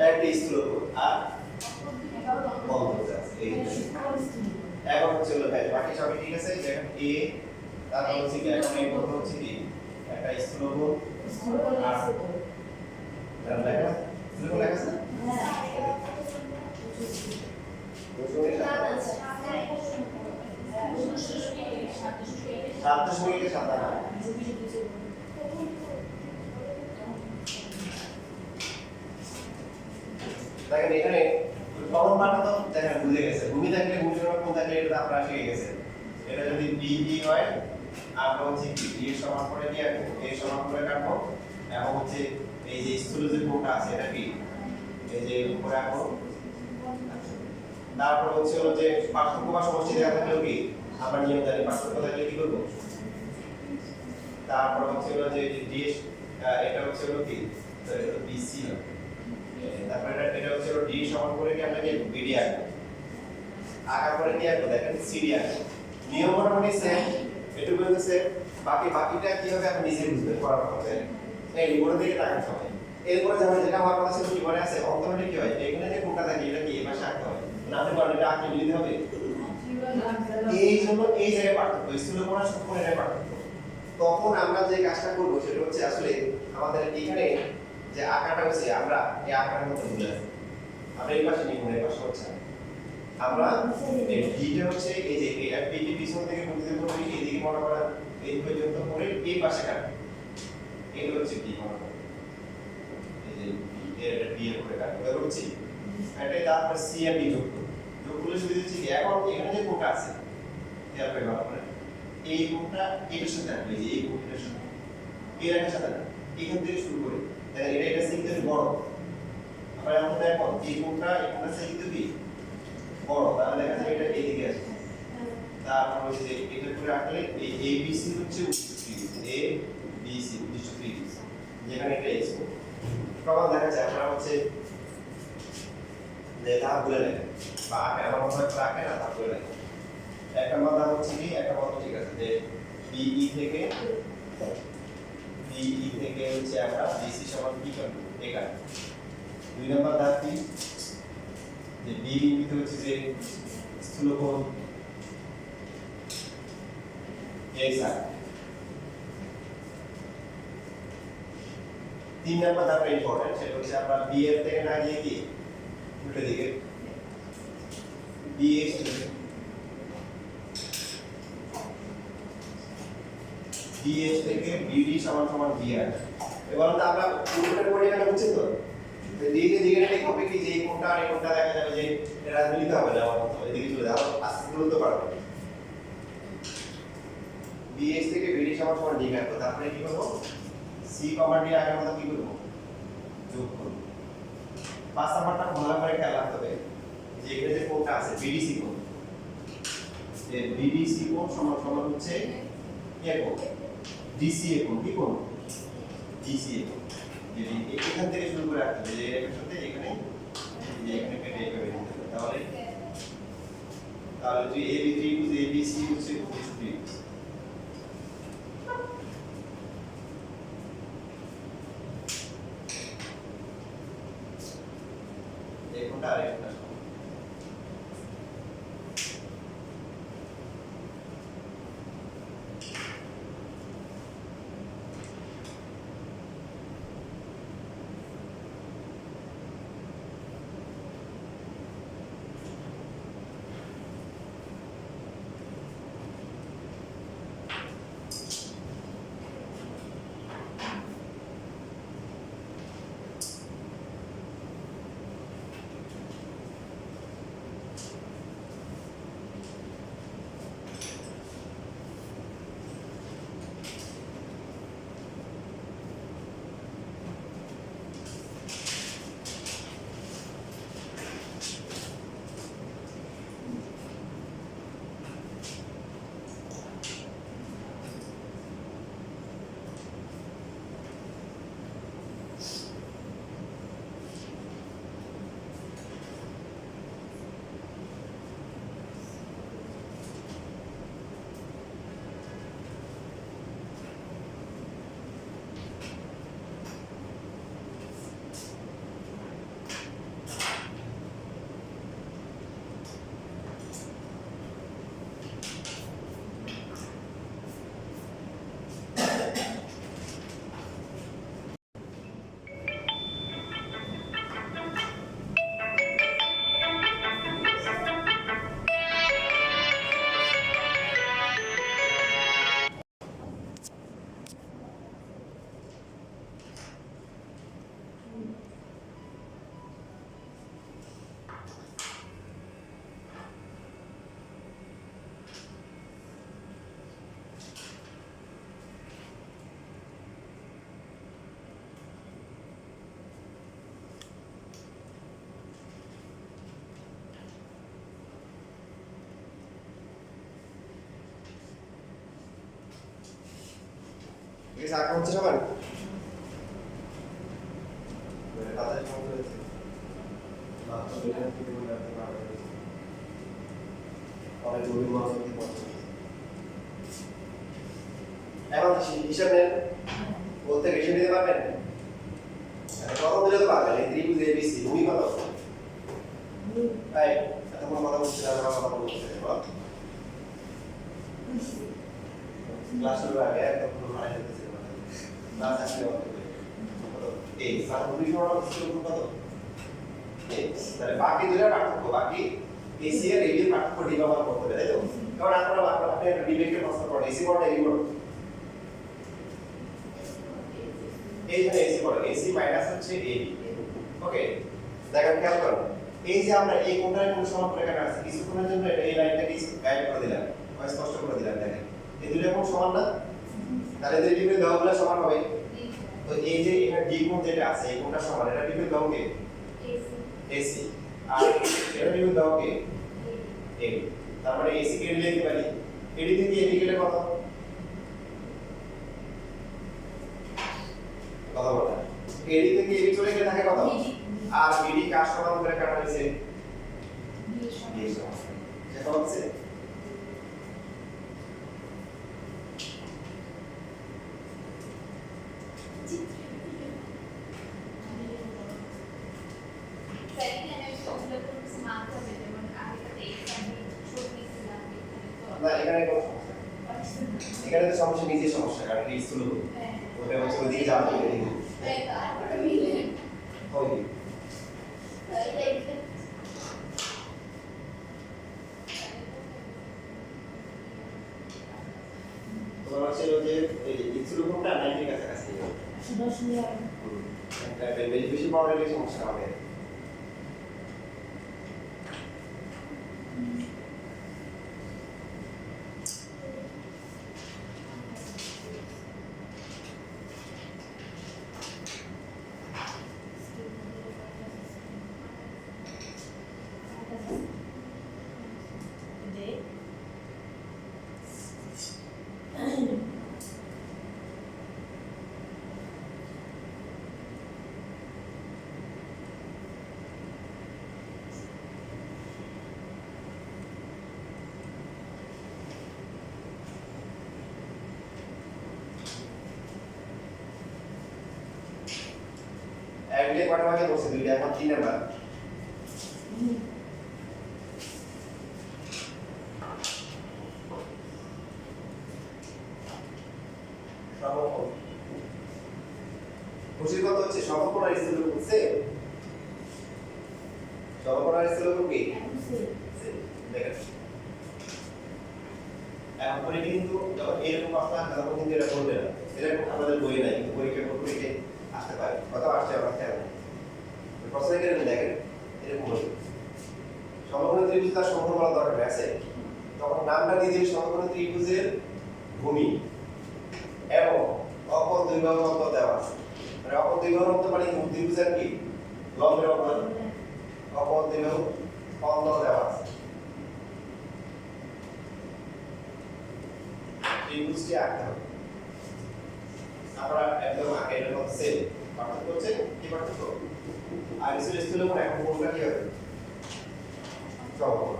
একটি স্থূল আর বন্ধ আছে এই এখন হচ্ছে হলো ভাই বাকি সবই ঠিক আছে যেখানে a তারপর হচ্ছে কি এখন এই বন্ধ হচ্ছে কি একটা স্থূল গুণ আর জানা লেখা স্থূল গুণ লেখা আছে সাত দশমিক সাতান্ন দেখেন এখানে কমন মানটা তো দেখেন বুঝে গেছে ভূমি থাকলে ভূমির কোণ থাকলে এটা আপনারা শিখে গেছেন এটা যদি বি বি হয় আমরা হচ্ছে কি বি এর সমান করে নিয়ে আসবো এ সমান করে কাটবো এবং হচ্ছে এই যে স্থূল যে কোণটা আছে এটা কি এই যে উপরে আঁকবো তারপর হচ্ছে হলো যে পার্থক্য বা সমষ্টি দেওয়া থাকলেও কি আমরা নিয়ম জানি পার্থক্য থাকলে কি করবো তারপর হচ্ছে হলো যে ডিএস, এটা হচ্ছে হলো কি, তো এটা বিসি হবে। তারপর এটা হচ্ছে হলো ডি সমান করে কি আমরা কি বিডি আঁকবো, আঁকার পরে কি আঁকবো দেখেন সিডি আঁকবো। নিয়ম মোটামুটি সেম, এটুকু কিন্তু সেম। বাকিটা কি হবে আপনি নিজে বুঝবেন করার পরে। এই উপরের দিকে তাকান সবাই। এরপরে যেটা আমার কথা ছিল কি মনে আছে, অন্তরটা কি হয়, এখানে যে কোণটা থাকে এটা কি এই পাশে আঁকতে হয় না, আপনি বলেন এটা আঁকতে দিতে হবে। এই জন্য এই জায়গায় পার্থক্য, স্থূল কোণ আর সূক্ষ্ম কোণের পার্থক্য। তখন আমরা যে কাজটা করব সেটা হচ্ছে আসলে আমাদের এখানে যে আঁকাটা হচ্ছে আমরা এই আঁকার মতো ভুলে আছি। আমরা এই পাশে নিব, এই পাশে হচ্ছে আমরা এই ডিটা হচ্ছে এই যে এই এফপিকে পিছন থেকে প্রতিদিন করে এইদিকে মনে করা এই পর্যন্ত করে এই পাশে কাটবে, এটা হচ্ছে কি মনে করা এই যে এটা বি এর করে কাটবে, এটা হচ্ছে এটাই। তারপর সি আর ডি যোগ করলে শুধু দিচ্ছি কি এখন এখানে যে কোণটা আছে খেয়াল করে ভালো করে, এই কোণটা এটার সাথে আসবে, এই যে এই কোণটার সাথে এর একটা সাথে না, এখান থেকে শুরু করে দেখেন এটা সিগন্যাল বড়। আমরা এখন দেখো এই কোণটা সিগন্যাল কি বড়, তাহলে দেখা যায় এটা এইদিকে আসবে। তারপর হচ্ছে যে এটা করে রাখলে এই ABC হচ্ছে A B C উদ্দিষ্ট ত্রিভুজ, যেখানে এটা x কোণ। প্রমাণ দেখা যায় আমরা হচ্ছে যে ধাপগুলো লেখেন বা আঁকে, আমার মনে হয় আঁকে না, ধাপগুলো লেখেন। একটা মাথা হচ্ছে কি, একটা মাথা ঠিক আছে যে BE থেকে হচ্ছে আমরা BC সমান কি করব এখানে। দুই নম্বর ধাপ কি, যে B বিন্দুতে হচ্ছে যে স্থূল কোণ x আর। তিন নম্বর ধাপ ইম্পর্টেন্ট, সেটা হচ্ছে আমরা B এর থেকে না গিয়ে কি উল্টো দিকে BH থেকে BH থেকে BD সমান সমান BR। এবার তো আমরা উল্টোটা করে এখানে বুঝছি তো দিকে দিকে ঠিক হবে কি, যে এই কোণটা আর এই কোণটা দেখা যাবে যে এরা মিলিত হবে না, আমার মতো এদিকে চলে যাবে, আস্তে দূরত্ব পারবে। BH থেকে BD সমান সমান D কাটবো, তারপরে কি করব C, D আগের মতো কি করব যোগ করব। পাঁচ নাম্বারটা ভালো করে খেয়াল রাখতে হবে যে এখানে যে কোণটা আছে BDC কোণ, যে BDC কোণ সমান সমান হচ্ছে কি কোণ DCA কোণ, কি কোণ DCA কোণ। যদি এখান থেকে শুরু করে রাখতে হবে যে এর সাথে এখানে যে এখানে কেটে এইভাবে নিতে হবে, তাহলে যদি AB ত্রিভুজ ABC হচ্ছে উদ্দিষ্ট ত্রিভুজ। এই কোণটা আর এই কোণটা ঠিক আছে, আঁকা হচ্ছে সবার? তাদের সমস্যা হয়েছে। অনেক গভীর মনোযোগী পছন্দ। এখন হিসাব নেন, বলতে হিসাব নিতে পারবেন? কত দিলে তো পারবেন, এই ত্রিভুজ এবিসি ভূমি কত? তাই এতক্ষণ কথা বলছিলাম, আমার কথা বলছিলাম, বল। ক্লাস শুরুর আগে একদম পুরো হারাই যেতেছিল না। ক্লাস আসলে কত? এই স্যার ভূমি সমান ছিল কত? এই তাহলে বাকি দুটো পার্থক্য, বাকি এসি আর এবি এর পার্থক্য ডি ব্যবহার করতে হবে, তাই তো? কারণ আপনারা আপনি একটা ডিবেটে প্রশ্ন করেন, এসি বড় না এবি বড়? এইখানে এসি বড়, এসি মাইনাস হচ্ছে এবি। ওকে, দেখেন খেয়াল করুন, এই যে আমরা এই কোণটার কোণ সমান করে এখানে আছে, কিছুক্ষণের জন্য এই লাইনটাকে গাইড করে দিলাম, স্পষ্ট করে দিলাম। দেখেন এই দুটো কোণ সমান না, তাহলে এই বিপরীত বাহুগুলো সমান হবে। তো এই যে এখানে ডি কোণ যেটা আছে, এই কোণটা সমান, এটা বিপরীত বাহু কে? এসি। আর এটা বিপরীত বাহু কে? এবি। তার মানে এসি কে লিখতে পারি, এডি থেকে এবি কেটে কত? কথা বলেন, এডি থেকে এবি চলে গেলে থাকে কত? আর বিডি কার সমান করে কাটা হয়েছে? বি সমান। যেটা হচ্ছে না, এখানে কোনো সমস্যা নেই। এখানে তো সমস্যা নিজের সমস্যা, কারণ এই স্থূল ওটা হচ্ছে ওইদিকে যাওয়া যাবে এদিকে। ওই তোমার হচ্ছে ওই যে এই স্থূল কোণটা 90 এর কাছাকাছি। 10 নিয়ে একটা বেশি বেশি পাওয়ার হলে সমস্যা হবে। একদিকে কয়টা ভাগে বসে, দুইটা, এখন 3 নাম্বার। সমকোণ খুশির কথা হচ্ছে সমকোণ আর স্থূল কোণ সেম। সমকোণ আর স্থূল কোণ কি? দেখেন এখন পরে কিন্তু যখন এরকম প্রশ্ন আসে তখন কিন্তু এটা বলবে না, এরকম আমাদের বই নাই, কিন্তু পরীক্ষা করতে আসতে পারে, কত আসছে আমরা খেয়াল নেই। প্রশ্ন কেন দেখেন এরকম বলবে সমকোণ ত্রিভুজ তার সমকোণ বলা দরকার আছে, তখন নামটা দিয়ে দিই সমকোণ ত্রিভুজের ভূমি এবং অপর দুই বাহুর অন্তর দেওয়া আছে। মানে অপর দুই বাহুর অন্তর মানে ত্রিভুজের কি লম্বের অন্তর, অপর দুই বাহুর অন্তর দেওয়া আছে। ত্রিভুজটি আঁকতে হবে, আমরা একদম আগে এর মতো সেম পার্থক্য হচ্ছে কি পার্থক্য? আর স্থূল কোণ এখন কোণটা কি হবে? সমকোণ।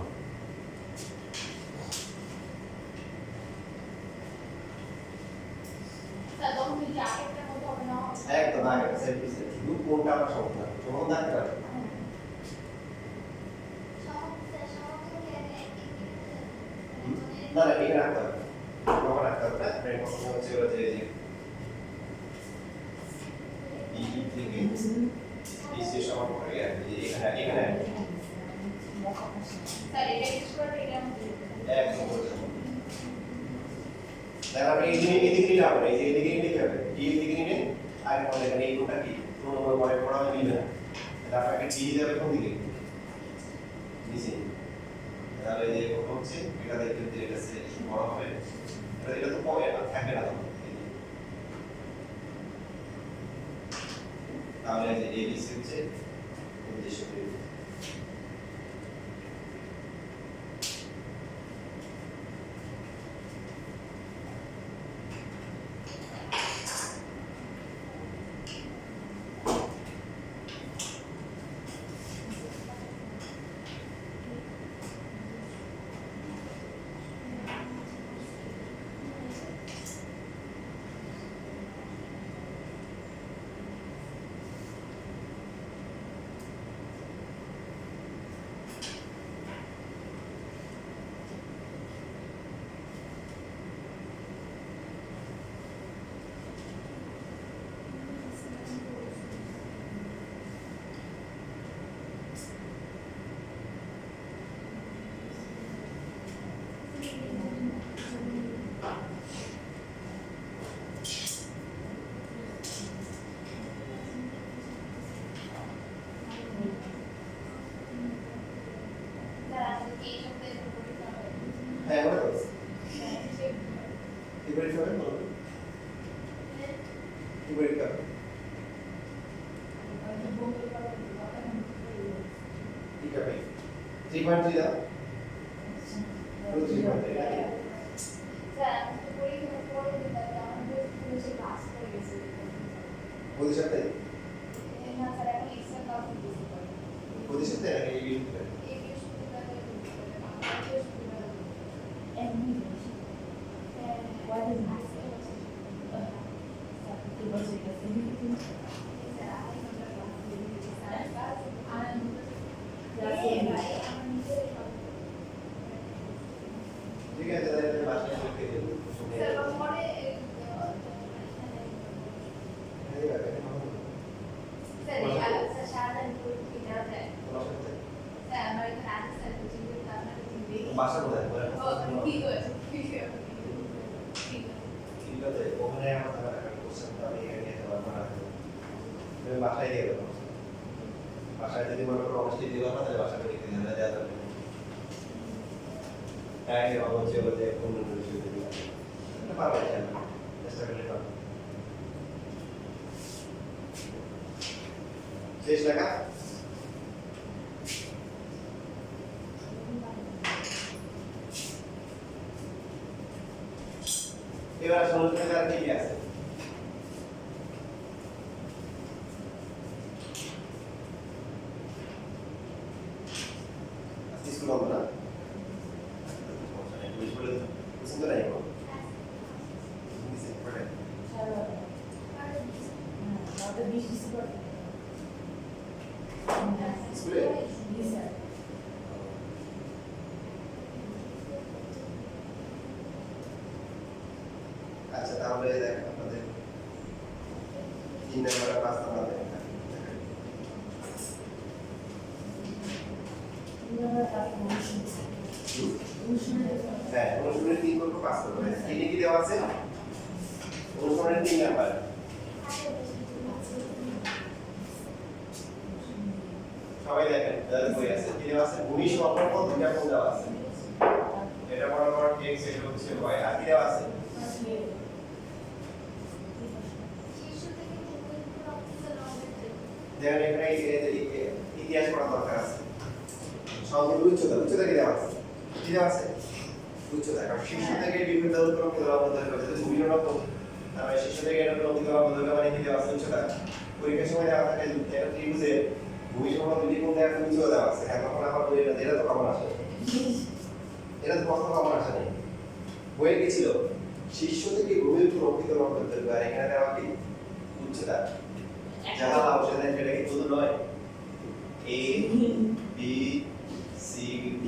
একদম আগে সেম টু সেম, শুধু কোণটা আমরা সমকোণ সমকোণ থাকতে পারে। না না, এখানে রাখতে হবে, কখন রাখতে হবে না, ব্রেন প্রশ্ন হচ্ছে ওরা যে ই থেকে ইসি সমান করে এখানে এখানে স্যার এটা ইউজ করে এটা একদম দেখো আপনি এদিকে নিলে হবে না, এই যে এদিকে নিলে কি হবে? ডি এদিকে নিলে আর আমাদের এখানে এই কোণটা কি কোনো পরে পড়া হবে নিবে না, তাহলে আপনাকে ডি যাবে কোন দিকে? নিচে। তাহলে এই যে কোণ হচ্ছে এটা দেখতে যে এটা সে বড় হবে, এটা তো পরে না থাকবে না তখন। তাহলে এই যে এবিসি হচ্ছে উদ্দেশ্য ত্রিভুজ। বলুন কি পরীক্ষা ঠিক আছে 3.3 দাও 3.3 প্রতি সপ্তাহে প্রতি সপ্তাহে নাকি এই What is max? It was like a thing. ঠিক আছে তাহলে বাসায় লিখে দেব শুনে বাসা কোথায় ঠিক আছে ওখানে আমার থাকা একটা কোশ্চেন তো আমি এখানে নিয়ে যাওয়ার মানা তুমি বাসায় দিয়ে দেবো বাসায় যদি মনে করো অবশ্যই দিয়ে দেবো তাহলে বাসায় লিখে দিয়ে দেওয়া যাবে তাই বাবা হচ্ছে বলতে কোন বিষয় দিয়ে এটা পারবে না চেষ্টা করলে পারবে শেষ লেখা এবার সমস্যা আর কি আছে স্কুল বন্ধ না সুন্দর নাই স্কুলে আচ্ছা তাহলে দেখ আপনাদের 3 নম্বর 5 নম্বর হ্যাঁ অনুশীলনের 3 করবো 5 করবো এখানে কি দেওয়া আছে অনুশীলনের 3 নাম্বার সবাই দেখেন তাহলে বই আছে কি দেওয়া আছে ভূমি সম্পর্ক দুইটা কোণ দেওয়া আছে এটা বরাবর x এটা হচ্ছে y আর কি দেওয়া আছে দেখেন এখানে ইতিহাস পড়া দরকার আছে সংক্ষেপে উচ্চতা কি দেওয়া আছে কি দেওয়া আছে উচ্চতা কারণ শীর্ষ থেকে বিভিন্ন উত্তরকে দেওয়া বলতে হবে যদি বিভিন্ন রকম তাহলে শীর্ষ থেকে এটা উত্তরকে দেওয়া বলতে হবে মানে কি দেওয়া আছে উচ্চতা পরীক্ষার সময় দেওয়া থাকে এটা ত্রিভুজে ভূমি সমান দুই কোণ দেওয়া আছে উচ্চতা দেওয়া আছে এখন আবার বলি না এটা তো কমন আসে এটা তো প্রশ্ন কমন আসে নাই বইয়ে কি ছিল শীর্ষ থেকে ভূমির উপর অঙ্কিত লম্ব করতে হবে আর এখানে দেওয়া কি উচ্চতা যাহা ঔষধ এটা কি শুধু নয় A B C D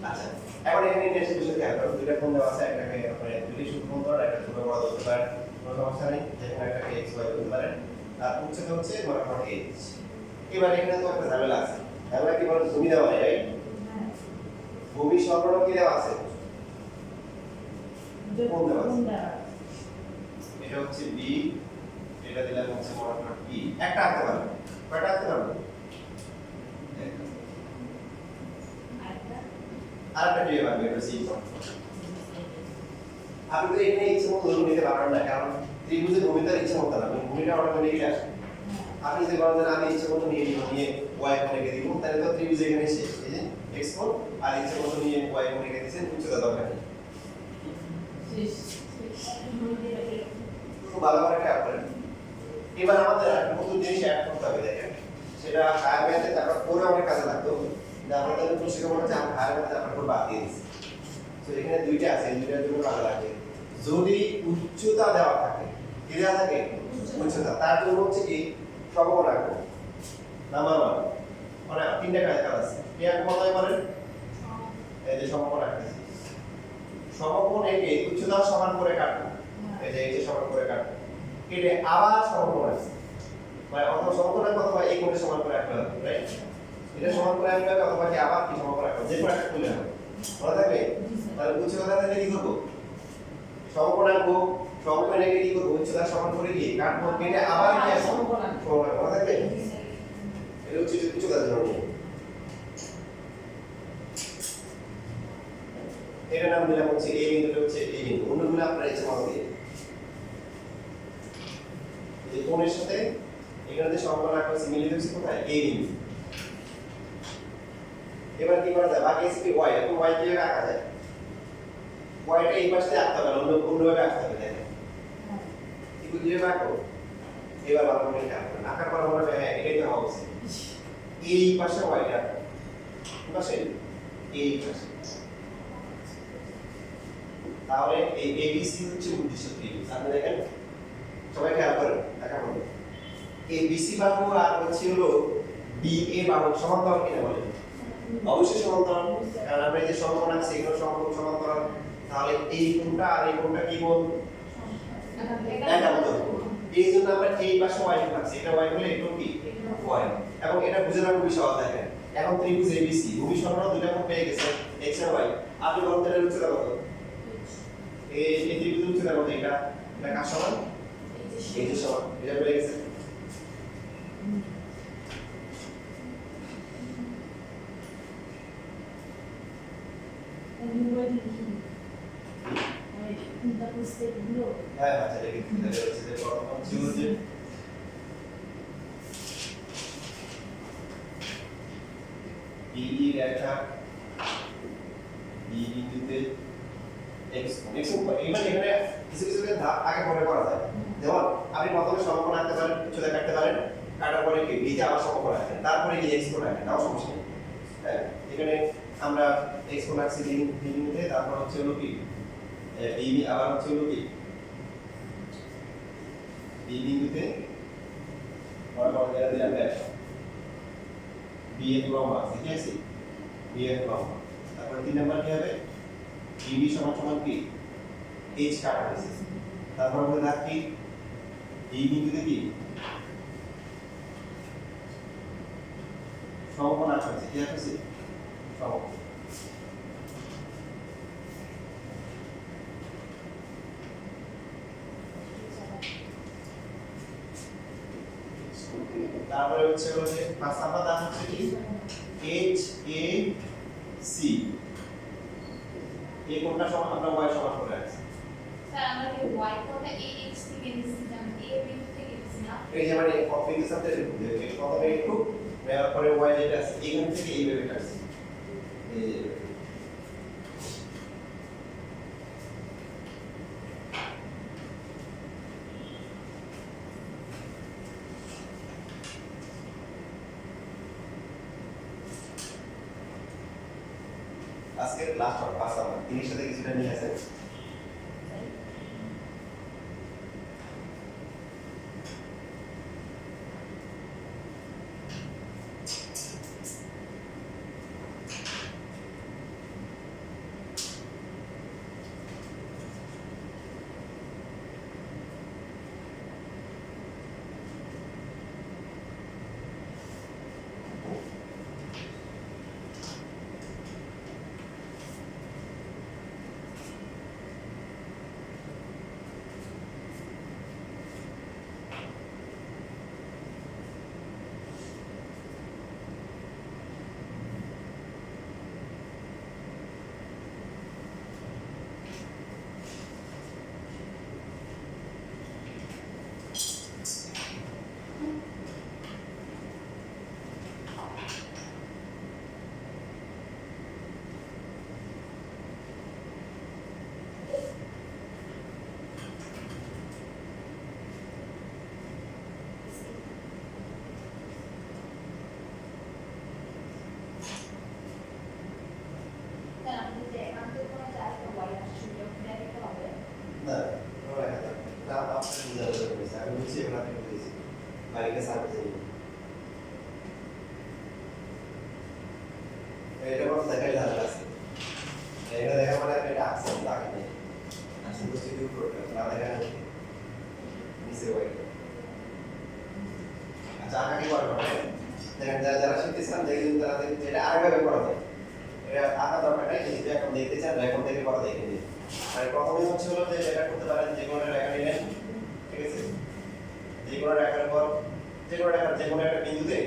আচ্ছা এখন এখানে নেক্সট বিষয় খেয়াল করো দুইটা কোণ দেওয়া আছে একটাকে আপনি দুইটি সূক্ষ্মতর একটা ছোট বড় ধরতে পারেন কোনো সমস্যা নেই যেখানে একটাকে x y ধরতে পারেন আর উচ্চতা হচ্ছে মনে করো h এবার এখানে তো একটা ঝামেলা আছে ঝামেলা কি বলে ভূমি দেওয়া হয় রাইট ভূমি সরলরেখা কি দেওয়া আছে কোণ দেওয়া আছে এটা হচ্ছে b এটা দিলাম হচ্ছে মনে করো p একটা আঁকতে পারবে কয়টা আঁকতে পারবে আরেকটা দিয়ে পারবে এটা সি আপনি তো এখানে ইচ্ছে মতো ধরে নিতে পারবেন না কারণ ত্রিভুজের ভূমিটা ইচ্ছে মতো না ভূমিটা অটোমেটিক্যালি আসে আপনি যদি বলেন আমি ইচ্ছে মতো নিয়ে নিব নিয়ে y কোণ রেখে দিব তাহলে তো ত্রিভুজ এখানে শেষ এই যে x কোণ আর ইচ্ছে মতো নিয়ে y কোণ রেখে দিয়েছেন উচ্চতা দরকার নেই খুব ভালো করে খেয়াল করেন এবার আমাদের একটা নতুন জিনিস অ্যাড করতে হবে দেখেন সেটা হায়ার ম্যাথে তারপর পরে অনেক কাজে লাগতো আমরা তাহলে প্রশিক্ষণ হচ্ছে আমরা হায়ার ম্যাথে তারপর করে বাদ দিয়ে দিচ্ছি তো এখানে দুইটা আছে এই দুইটার জন্য কাজে লাগে যদি উচ্চতা দেওয়া থাকে কি দেওয়া থাকে উচ্চতা তার জন্য হচ্ছে কি সমকোণ আঁকবো নাম্বার 1 মানে তিনটা কাজ আছে কি আঁকবো বলতে পারেন এই যে সমকোণ আঁকতেছি সমকোণ একে উচ্চতা সমান করে কাটবো এই যে সমান করে কাটবো কেটে আবার সমকোণ আছে মানে অথবা সমকোণ আঁকবো অথবা এই কোণে সমান করে আঁকতে হবে রাইট এটা সমান করে আঁকলে অথবা কি আবার কি সমান করে আঁকবো যে কোনো একটা তুলে হবে মনে থাকবে তাহলে উচ্চতা তাহলে কি করবো সমকোণ আঁকবো সমকোণ একে কি করবো উচ্চতা সমান করে দিয়ে কাটবো কেটে আবার কি আসবো সমকোণ মনে থাকবে এটা হচ্ছে উচ্চতার জন্য এটার নাম দিলাম হচ্ছে a বিন্দুটা হচ্ছে a বিন্দু অন্যগুলো আপনারা ইচ্ছা মতো দিয়ে কোণের সাথে এখানে যে সমকোণ আঁকা হচ্ছে মিলিত হচ্ছে কোথায় এই বিন্দু। এবার কি করা যায় বাকি আছে কি y, এখন y কিভাবে আঁকা যায়, y টা এই পাশে আঁকতে হবে অন্যভাবে আঁকতে হবে দেখেন কিন্তু কিভাবে আঁকবো এবার ভালো করে খেয়াল করুন আঁকার পর মনে হবে হ্যাঁ এটাই তো হওয়া উচিত এই পাশে y টা ঠিক আছে এই পাশে তাহলে এই ABC হচ্ছে উদ্দেশ্য ত্রিভুজ আপনি দেখেন সবাই খেয়াল করেন দেখা বলুন ABC বাহু আর হচ্ছে হলো DA বাহু সমান্তরাল কিনা বলেন অবশ্যই সমান্তরাল কারণ আমরা এই যে সমকোণ আছে এগুলো সমকোণ সমান্তরাল তাহলে এই কোণটা আর এই কোণটা কি কোণ একান্ত এই জন্য আমরা এই পাশে y পাচ্ছি এটা y হলে এটা কি y এবং এটা বুঝানোর খুবই সহজ দেখেন এখন ত্রিভুজ ABC ভূমি সরণ দুইটা কোণ পেয়ে গেছে x আর y আপনি বলতে এর উচ্চতা কত এই ত্রিভুজের উচ্চতা কত এটা কার সমান এই যে সমান এটা পেয়ে গেছে হ্যাঁ আচ্ছা দেখি তাহলে হচ্ছে যে প্রথম ছিল যে BE রেখা B বিন্দুতে x এবার এখানে কিছু কিছু ধাপ আগে পরে করা যায় যেমন আপনি প্রথমে সমকোণ আঁকতে পারেন উচ্চতা কাটতে পারেন কাটার পরে কি B তে আবার সমকোণ আঁকেন তারপরে কি x কোণ আঁকেন তাও সমস্যা নেই হ্যাঁ এখানে আমরা x কোণ আঁকছি B বিন্দুতে তারপর হচ্ছে হলো কি B আবার হচ্ছে হলো কি B বিন্দুতে পরে জায়গা দিলাম ব্যাস B এর লম্বা ঠিক আছে B এর লম্বা তারপর 3 নাম্বার কি হবে BB সমান সমান কি h কাটা হয়েছে তারপর আমরা রাখি এই বিন্দুতে কি সমকোণ আছে কি আছে সমকোণ তারপরে হচ্ছে হলো যে 5 নাম্বার দাম হচ্ছে কি H A C এই কোণটা সমান আমরা y সমান করে রাখছি স্যার আমরা কি y কোণটা ax থেকে নিচ্ছি না a বিন্দু থেকে নিচ্ছি না এই যে মানে কপির সাথে এই প্রথমে একটু নেওয়ার পরে y যেটা আছে এখান থেকে এইভাবে কাটছি এই যে আজকে লাস্ট আর পাস আমার তিনের সাথে কিছুটা নিয়ে আসেন স্যার আমরা যে একান্ত কোণে যাই তো y আসলে ওখানে দিতে হবে না ওরা এটা না আপনি বুঝাতে পারবেন আমি বুঝছি এগুলা থেকে বুঝেছি বাড়িতে সার্ভিস নেই এটা বড় দেখাই যাবে আছে এটা দেখা মানে এটা আকসেন লাগে নেই আসলে বুঝতে দিও প্রোগ্রাম না দেখা নিচে ওই আচ্ছা আগে কি করব দেখেন যারা শিখতেছেন দেখুন তারা এটা আরেকভাবে করা যায় এটা আঁকা দরকার নাই যদি এখন দেখতে চান রেকর্ড থেকে করা দেখে নিন মানে প্রথমে হচ্ছে হলো যে এটা করতে পারেন যে কোনো রেখা নিলেন ঠিক আছে যে কোনো রেখার পর যে কোনো একটা বিন্দুতে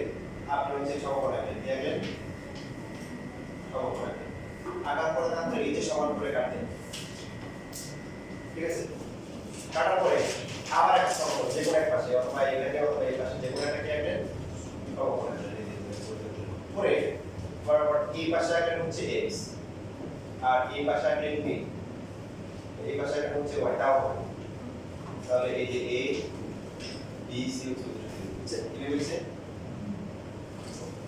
আপনি হচ্ছে সমকোণ আঁকলেন দিয়ে গেলেন সমকোণ আঁকলেন আঁকার পরে তারপরে এই যে সমান করে কাটলেন ঠিক আছে কাটার পরে আবার একটা সমকোণ যে কোনো এক পাশে অথবা এখানে অথবা এই পাশে যে কোনো একটা ক্যান্ডেল সমকোণ আছে পরে বরাবর এই পাশে একটা হচ্ছে x আর এই পাশে একটা b এই পাশে একটা হচ্ছে y তাও হবে তাহলে এই যে a b c হচ্ছে কি হইছে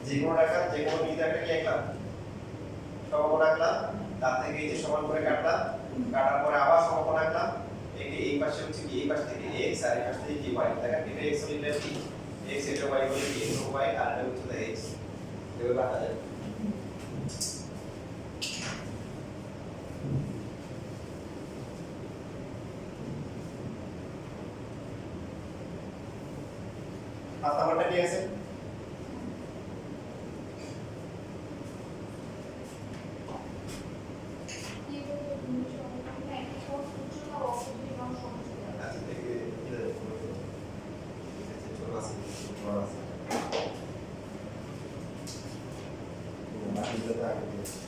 যে কোনো রাখা যে কোনো বিন্দু একটা কি আঁকলাম সমকোণ আঁকলাম তার থেকে এই যে সমান করে কাটলাম কাটার পরে আবার সমকোণ আঁকলাম এই পাশে হচ্ছে কি এই পাশ থেকে x আর এই পাশ থেকে কি y দেখেন এটা x হলে কি x এটা y হলে কি এটা y আর এটা হচ্ছে x এভাবে বাঁকা যায় পাঁচ নাম্বারটা কি আছে আচ্ছা দেখে কি ছোট আছে বড় আছে বাকিগুলো তো আগে দিয়েছি।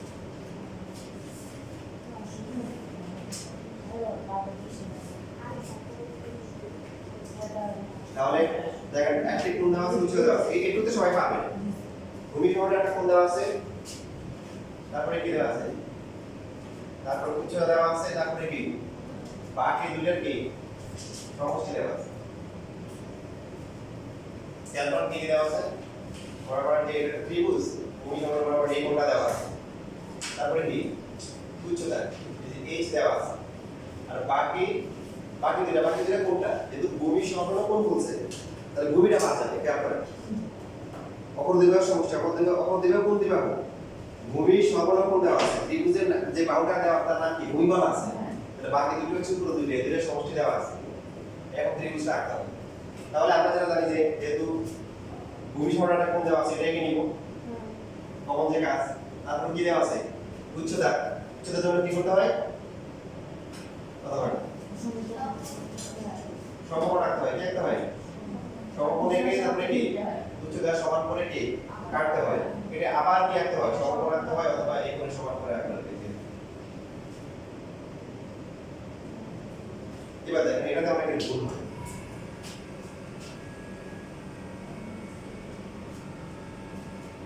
তাহলে দেখেন একটি কোণ দেওয়া আছে উচ্চতা দেওয়া আছে এই একটুতে সবাই পাবে ভূমি সমান একটা কোণ দেওয়া আছে তারপরে কি দেওয়া আছে তারপর উচ্চতা দেওয়া আছে তারপরে কি বাকি দুইটার কি সমষ্টি দেওয়া আছে তারপর কি দেওয়া আছে বরাবর যে ত্রিভুজ ভূমি সমান বরাবর এই কোণটা দেওয়া আছে তারপরে কি উচ্চতা এই h দেওয়া আছে আর বাকি দুইটা কোণটা যেহেতু ভূমি সমান কোণ বলছে তাহলে ভূমিটা বাদ যাবে খেয়াল করেন অপর দিকের সমস্যা অপর দিকে কোণ দিবা ভূমি সমান কোণ দেওয়া আছে ত্রিভুজের যে বাহুটা দেওয়া তার নাম কি ভূমিবল আছে তাহলে বাকি দুটো হচ্ছে পুরো দুইটা এদের সমষ্টি দেওয়া আছে এখন ত্রিভুজটা আঁকতে হবে তাহলে আমরা যারা জানি যে যেহেতু ভূমি সমানটা কোণ দেওয়া আছে এটাকে নিব কমন যে কাজ তারপর কি দেওয়া আছে উচ্চতার জন্য কি করতে হয় কথা হয় সমকোণ রাখতে হয় কি রাখতে হয় সমকোণ এঁকে তারপরে কি উচ্চতা সমান করে কি কাটতে হয় এটা আবার কি রাখতে হয় সমকোণ রাখতে হয় অথবা এই কোণে সমান করে রাখতে হয় এবার দেখেন এটাতে অনেক ভুল হয়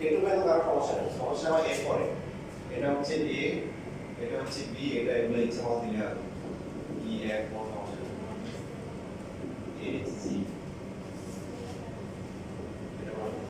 একটু কিন্তু কারো সমস্যা নেই সমস্যা হয় এর পরে এটা হচ্ছে a এটা হচ্ছে b এটা এগুলো ইচ্ছা মতো দিলে হবে e 1